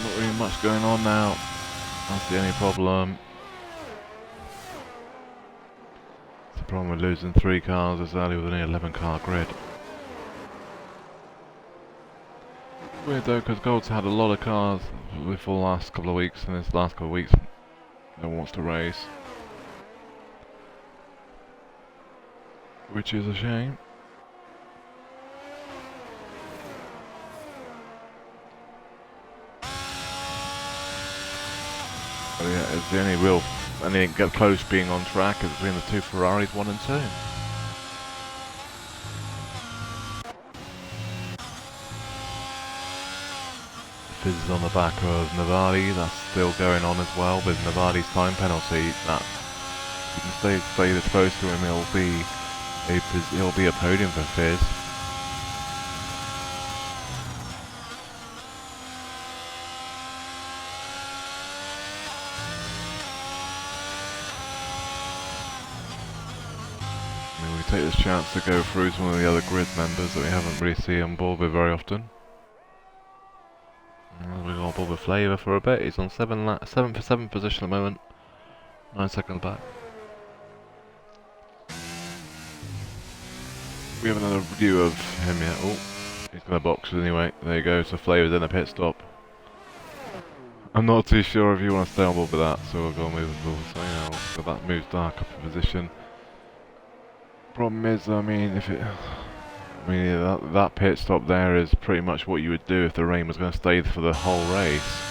Not really much going on now, that's the only problem. It's the problem with losing 3 cars exactly with only 11 car grid. Weird though, because Gold's had a lot of cars for the last couple of weeks, and this last couple of weeks no one wants to race, which is a shame. Oh yeah, it's the only real, anything get close being on track is between the 2 Ferraris, 1 and 2. Fizz is on the back of Navadi, that's still going on as well with Navadi's time penalty. That if you can stay this close to him, he'll be a podium for Fizz. We take this chance to go through some of the other grid members that we haven't really seen on board with very often. We've got on board with Flavor for a bit. He's on 7th position at the moment, 9 seconds back. We have another view of him yet. Oh, he's going to box anyway. There you go, so Flavor's in a pit stop. I'm not too sure if you want to stay on board with that, so we'll go move the ball. So, yeah, so that moves Dark up in position. Problem is, I mean, if it... I mean, yeah, that pit stop there is pretty much what you would do if the rain was going to stay for the whole race.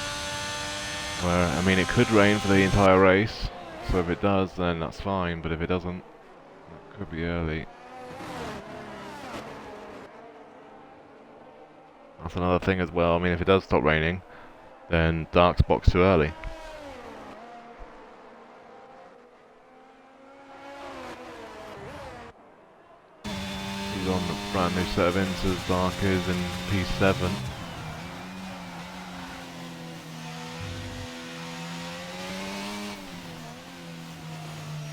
Where, I mean, it could rain for the entire race, so if it does, then that's fine, but if it doesn't, it could be early. That's another thing as well. I mean, if it does stop raining, then Dark's box too early. He's on a brand new set of inters, Dark is in P7.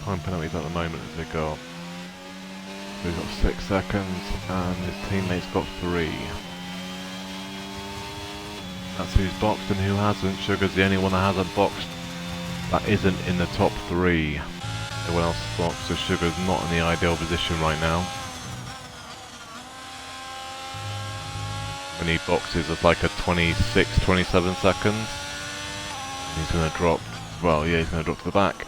Time penalties at the moment as they go up. So he's got 6 seconds and his teammate's got 3. That's who's boxed and who hasn't. Sugar's the only one that hasn't boxed that isn't in the top 3. Everyone else is boxed, so Sugar's not in the ideal position right now. When he boxes, it's like a 26, 27 seconds. And he's going to drop, well, yeah, he's going to drop to the back.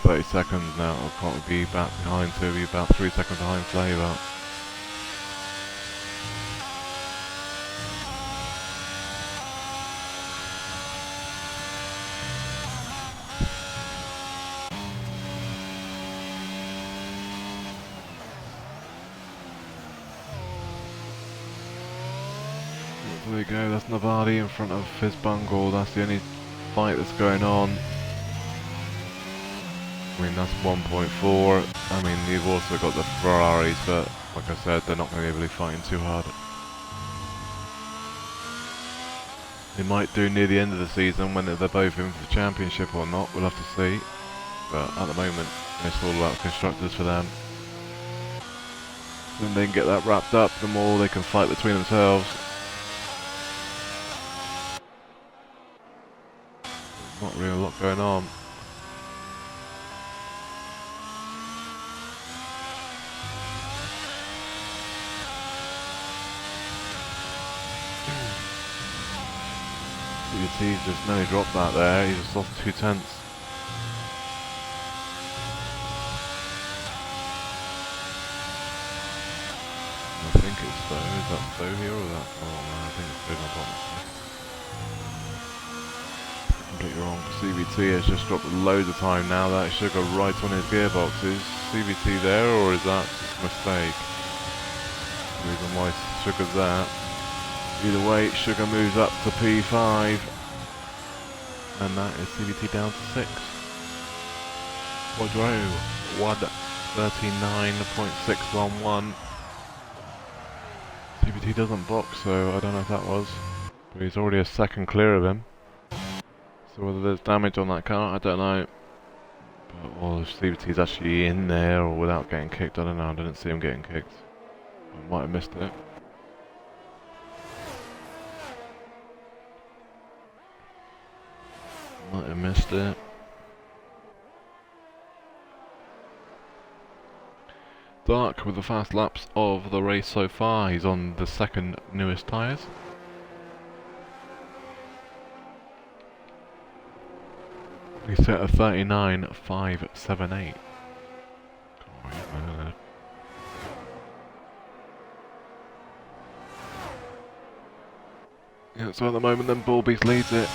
30 seconds now, I'll probably be back behind, so he'll be about 3 seconds behind Flavour. There we go, that's Navadi in front of Fizz Bungle, that's the only fight that's going on. I mean, that's 1.4. I mean, you've also got the Ferraris, but like I said, they're not going to be really fighting too hard. They might do near the end of the season when they're both in for the championship or not, we'll have to see. But at the moment, it's all about constructors for them. Then they can get that wrapped up, the more they can fight between themselves. There's not really a lot going on. He's just nearly dropped that there, he just lost 2 tenths. I think it's Stowe, is that Stowe here or that? Oh no, I think it's Stowe on bottom. Completely wrong. CVT has just dropped loads of time now, that should go right on his gearboxes. CVT there, or is that just a mistake? The reason why Sugar's there. Either way, Sugar moves up to P5. And that is CVT down to 6. Quadro, 139.611. CVT doesn't box, so I don't know if that was. But he's already a second clear of him. So whether there's damage on that car, I don't know. But, well, if CVT's actually in there or without getting kicked, I don't know. I didn't see him getting kicked. I might have missed it. Might have missed it. Dark with the fast laps of the race so far. He's on the second newest tyres. He's set a 39.578. Yeah, so at the moment then Bullbeast leads it.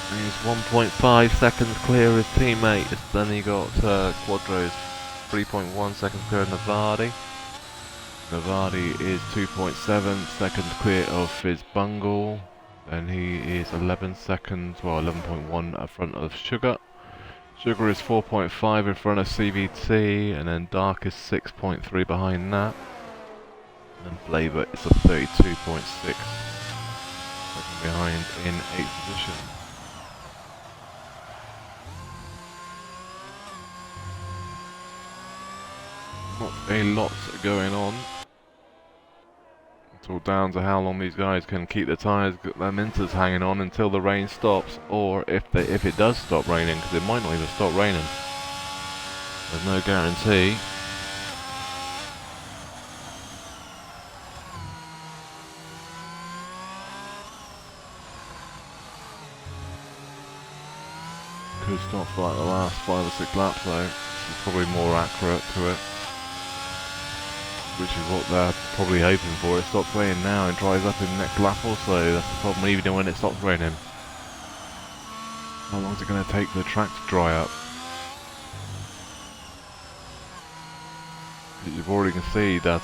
He's 1.5 seconds clear of his teammate. Then he got Quadro's 3.1 seconds clear of Navadi. Navadi is 2.7 seconds clear of Fizz Bungle. Then he is 11 seconds, well 11.1 in front of Sugar. Sugar is 4.5 in front of CVT, and then Dark is 6.3 behind that. And Flavour is a 32.6 behind in 8th position. Not a lot going on. It's all down to how long these guys can keep the tyres, get their minters hanging on until the rain stops, or if it does stop raining, because it might not even stop raining. There's no guarantee. stop for like the last 5 or 6 laps though. It's probably more accurate to it. Which is what they're probably hoping for. It stops raining now and dries up in the next lap or so. That's the problem even when it stops raining. How long is it going to take for the track to dry up? You've already can see that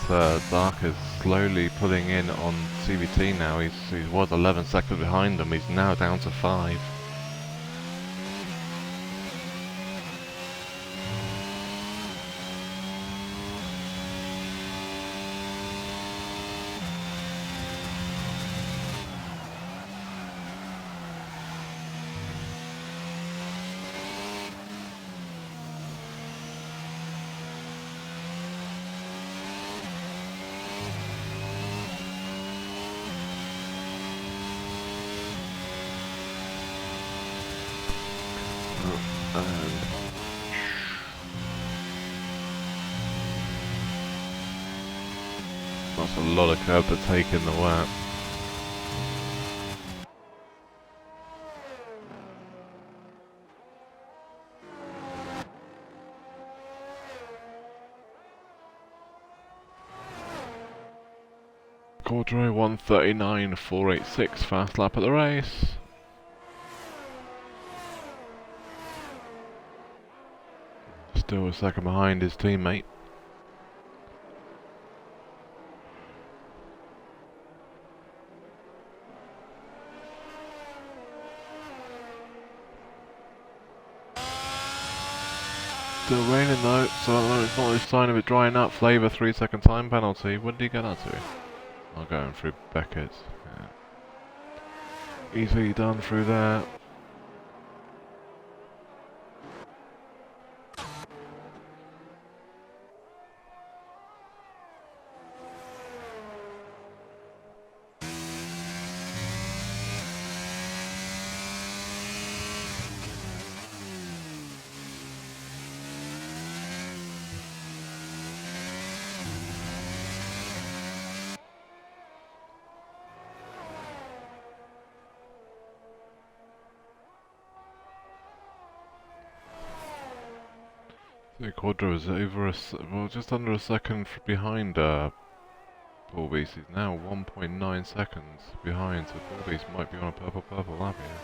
Dark is slowly pulling in on CVT now. He was 11 seconds behind them. He's now down to 5. That's a lot of curb to take in the lap. Cordro 1:39.486, fast lap at the race. Still a second behind his teammate. Still raining though, so it's not a sign of it drying up. Flavour 3-second time penalty. When did he get that to? I'm going through Beckett. Yeah. Easily done through there. The Quadro is over well, just under a second behind Paul Beast. He's now 1.9 seconds behind, so Paul Beast might be on a purple lap here.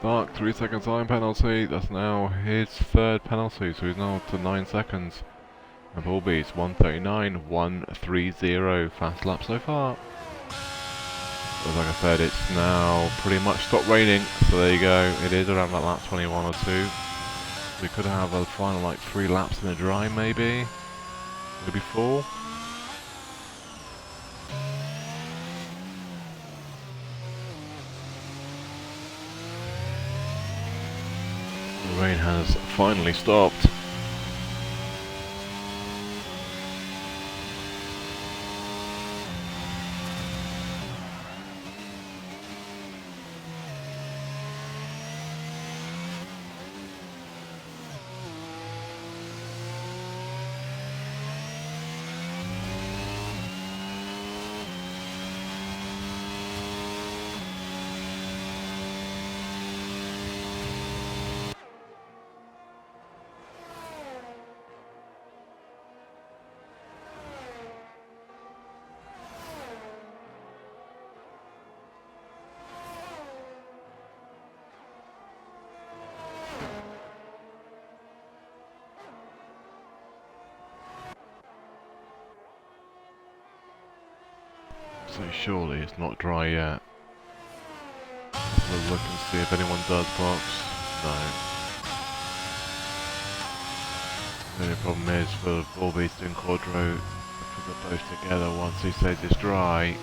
Dark 3-second time penalty. That's now his 3rd penalty, so he's now up to 9 seconds. And Paul Beast 1:39.130, fast lap so far. But like I said, it's now pretty much stopped raining, so there you go. It is around that lap 21 or 2. We could have a final like 3 laps in the dry, maybe 4. The rain has finally stopped. So surely it's not dry yet. Let's look and see if anyone does box. No. The only problem is for Paul Beast and Quadro, if they're both together, once he says it's dry,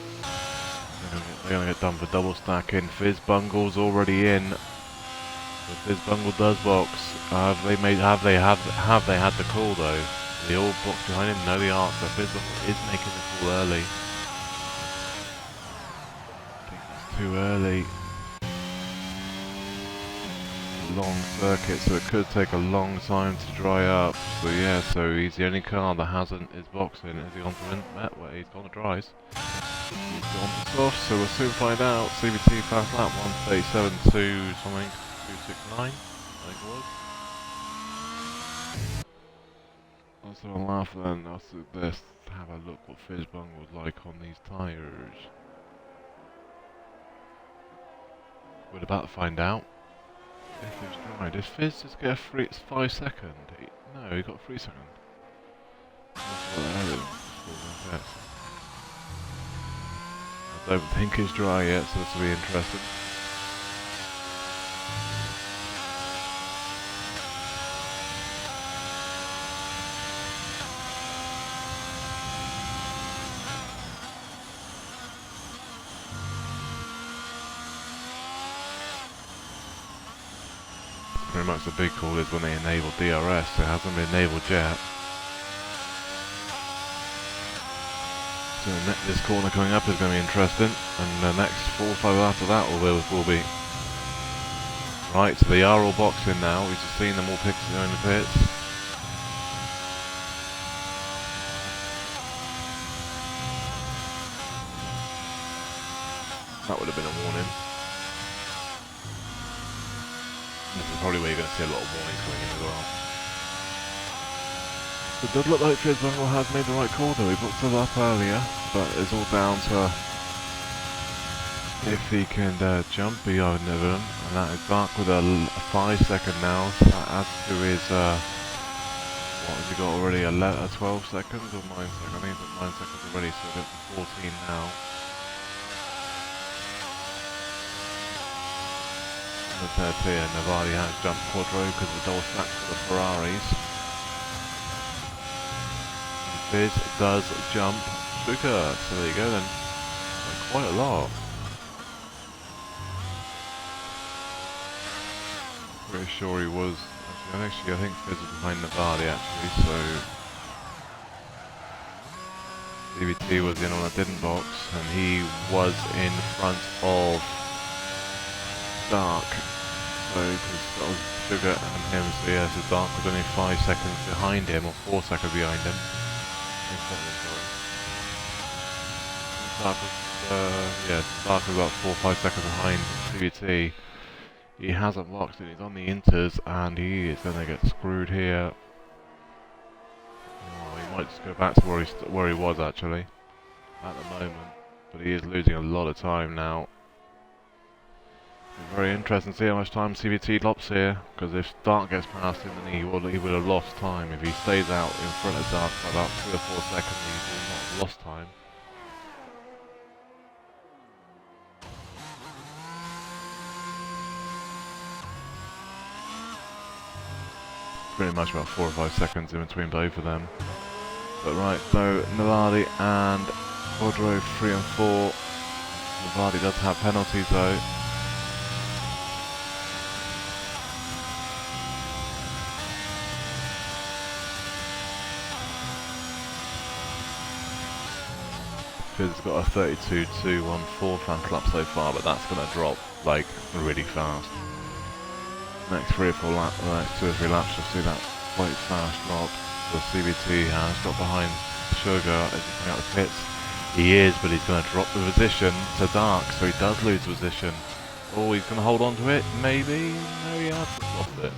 they're going to get done for double stacking. Fizz Bungle's already in. If Fizz Bungle does box, have they had the call though? They all box behind him? No, the answer. Fizz Bungle is making the call early. Too early. long circuit, so it could take a long time to dry up. So yeah, so he's the only car that hasn't his boxing. Has he gone to Met where he's gone to dries? He's gone to soft, so we'll soon find out. CVT fast lap 137.2 something, 269, I think it was. Also on laugh then, let's have a look what Fizzbung was like on these tyres. We're about to find out. If he was dry, did Fizz just get a 5 second? No, he got 3 second. I don't think he's dry yet, so this will be interesting. Pretty much the big call is when they enable DRS, so it hasn't been enabled yet. So this corner coming up is going to be interesting, and the next 4 or 5 after that will be. Right, so they are all boxing now, we've just seen them all pick in the pits. That would have been a warning. This is probably where you're going to see a lot of warnings coming in as well. It does look like Fizzbung has made the right call though, he booked us up earlier, but it's all down to if he can jump beyond them, and that is Dark with a 5 second now, so that adds to his, what has he got already, 12 seconds or 9 seconds, I think he's got 9 seconds already, so he's got 14 now. The third tier, Navali has jumped Quadro because of the double stacks for the Ferraris. Fizz does jump Sugar, so there you go then. Quite a lot. Pretty sure he was. Actually, I think Fizz was behind Navali actually, so CVT was the only one that didn't box, and he was in front of Dark. So, because that was Sugar and him, so yeah, so Dark was only 5 seconds behind him, or 4 seconds behind him. Dark was, Dark was about 4 or 5 seconds behind CVT. He hasn't boxed it, he's on the inters, and he is going to get screwed here. Oh, he might just go back to where he was actually, at the moment. But he is losing a lot of time now. It's very interesting to see how much time CVT drops here, because if Dark gets past him, then he would have lost time. If he stays out in front of Dark for about 3 or 4 seconds, he will not have lost time. Pretty much about 4 or 5 seconds in between both of them. But right, so Navali and Quadro 3 and 4. Navali does have penalties though. Fizz has got a 32.214 fast lap so far, but that's going to drop like really fast. Next 3 or 4 laps, next 2 or 3 laps, you'll see that quite fast drop. So CVT has got behind Sugar as he's coming out the pits. He is, but he's going to drop the position to Dark, so he does lose position. Oh, he's going to hold on to it, maybe? No, he has lost it.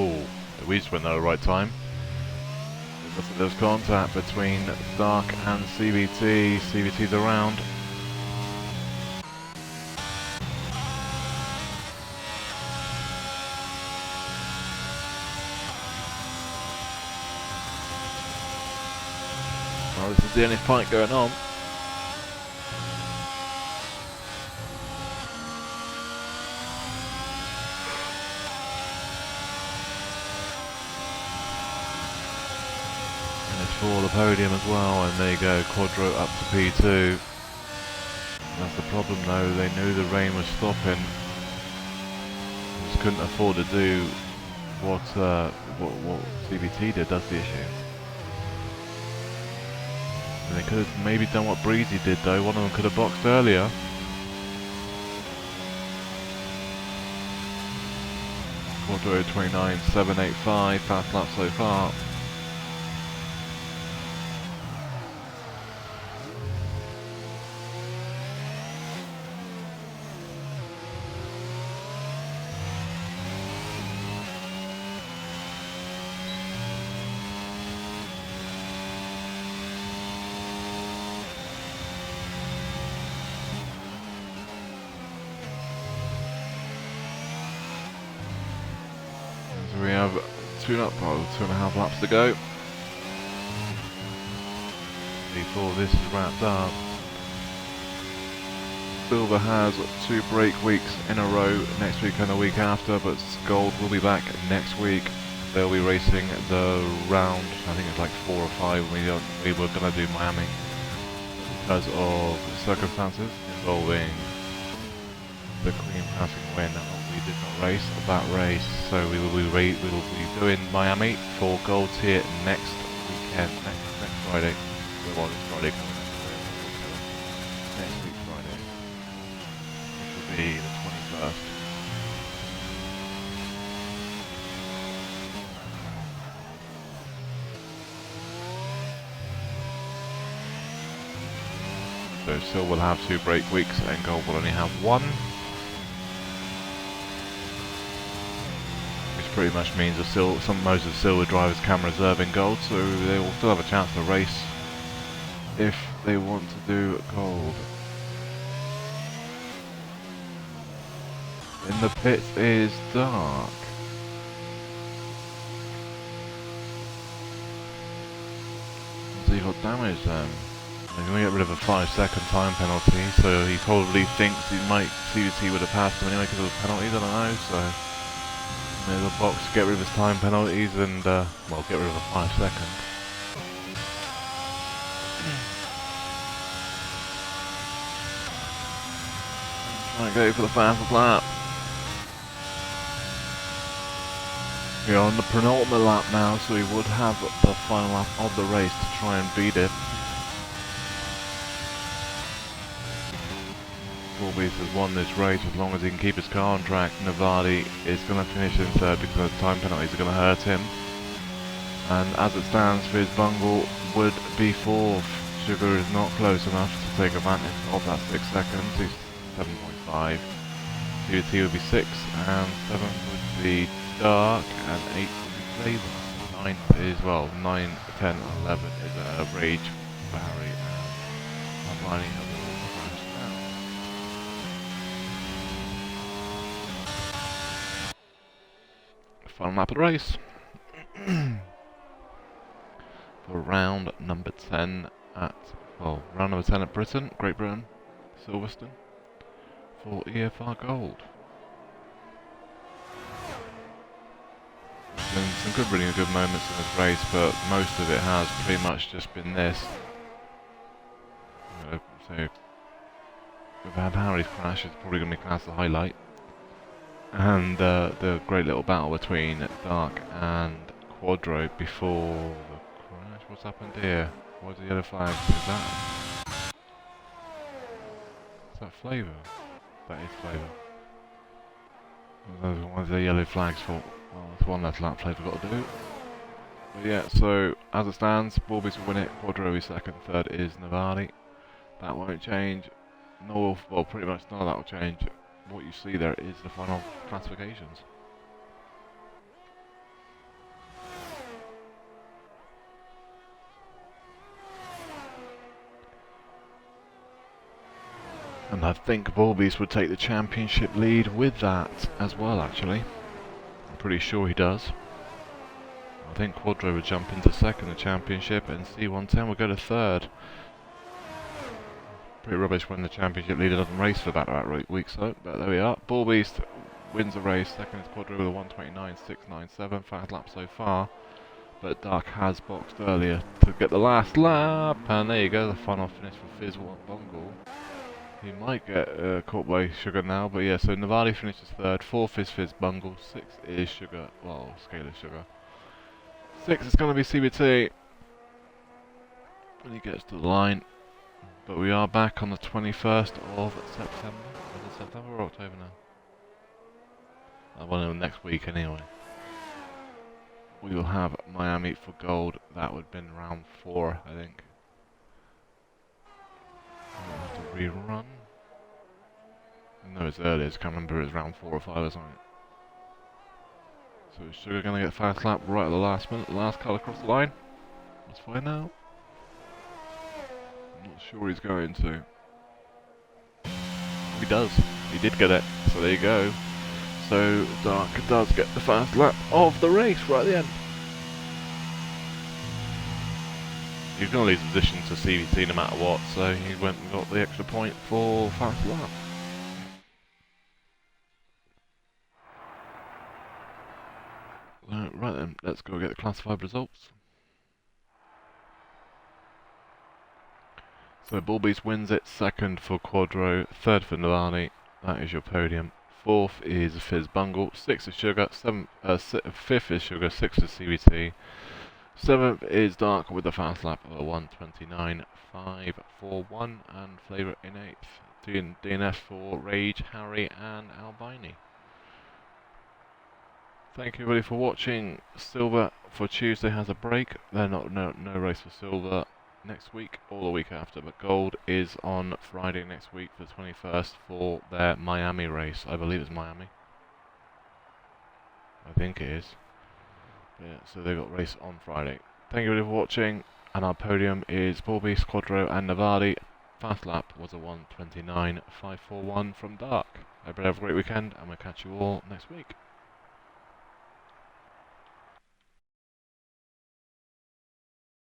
Oh, we just went there at the right time. There's contact between Dark and CVT. CVT's around. Well, this is the only fight going on. For the podium as well, and there you go, Quadro up to P2. That's the problem though, they knew the rain was stopping. Just couldn't afford to do what CVT did, that's the issue. And they could have maybe done what Breezy did though, one of them could have boxed earlier. Quadro 29.785, fast lap so far. So we have 2.5 laps to go before this is wrapped up. Silver has 2 break weeks in a row, next week and the week after, but Gold will be back next week. They'll be racing the round, I think it's like 4 or 5, we were going to do Miami because of circumstances involving the Queen passing away, and we did not race that race, so we will be doing Miami for Golds here next weekend, next Friday. Well, this Friday coming up, next week Friday, which will be the 21st. So Sil will have 2 break weeks and Gold will only have 1. Which pretty much means most of Silver drivers can reserve in Gold, so they will still have a chance to race if they want to do Gold. In the pits is Dark. So he got damaged then. He's going to get rid of a 5-second time penalty, so he probably thinks CVT would have passed him anyway because of the penalties, I don't know, so there's a box to get rid of his time penalties and, well, get rid of a 5-second. Try and go for the fastest lap. We're on the penultimate lap now, so we would have the final lap of the race to try and beat it. Beast has won this race as long as he can keep his car on track. Navadi is going to finish in 3rd because the time penalties are going to hurt him. And as it stands, Fizz Bungle would be 4th. Sugar is not close enough to take advantage of that 6 seconds. He's 7.5. CVT would be 6, and 7th would be Dark, and 8th would be Flavor. 9th is, well, 9, 10, 11 is a Rage, Barry, and Lining of the crashed out. Final lap of the race. For round number 10 at, well, round number 10 at Britain, Great Britain, Silverstone, for EFR Gold. There's been some really good moments in this race, but most of it has pretty much just been this. So, we've had Harry's crash, it's probably going to be classed as a highlight. And the great little battle between Dark and Quadro before the crash. What's happened here? What's the yellow flag? Is that Flavor? That is Flavor. What are the yellow flags for? Well, that's one less lap Flavor got to do. But yeah, so as it stands, Borbies will win it. Quadro is 2nd, 3rd is Navadi. That won't change. No, well, pretty much none of that will change. What you see there is the final classifications. And I think Borbies would take the championship lead with that as well, actually. I'm pretty sure he does. I think Quadro would jump into 2nd in the championship and C110 will go to 3rd. Pretty rubbish when the championship leader doesn't race for that week, so, but there we are. Borbies wins the race, 2nd is Quadro with a 1:29.697, fast lap so far. But Dark has boxed earlier to get the last lap, and there you go, the final finish for Fizz Bungle. He might get caught by Sugar now, but yeah, so Navadi finishes 3rd, 4th is Fizz Bungle, 6th is Sugar, well, Scalar Sugar. 6th is going to be CBT when he gets to the line. But we are back on the 21st of September. Is it September or October now? Well, next week anyway. We will have Miami for gold. That would have been round 4, I think. We'll have to rerun. No, it's earlier. I can't remember if it was round 4 or 5 or something. So is Sugar going to get fast lap right at the last minute? Last car across the line? Let's find out. I'm not sure he's going to. He does. He did get it. So there you go. So Dark does get the fast lap of the race right at the end. He's going to lose position to CVT no matter what, so he went and got the extra point for fast lap. Right then, let's go get the classified results. So Bullbeast wins it, 2nd for Quadro, 3rd for Nilani, that is your podium. 4th is Fizz Bungle, 6th is Sugar, 5th is Sugar, 6th is CVT. 7th is Dark with the fast lap of 1:29.541 and Flavour in 8th. DNF for Rage, Harry and Albini. Thank you everybody for watching. Silver for Tuesday has a break. No race for Silver next week or the week after, but Gold is on Friday next week for the 21st for their Miami race. I believe it's Miami. I think it is. Yeah, so they've got race on Friday. Thank you everybody for watching, and our podium is Bullbeast, Quadro and Navadi. Fast lap was a 1:29.541 from Dark. I hope you have a great weekend, and we'll catch you all next week.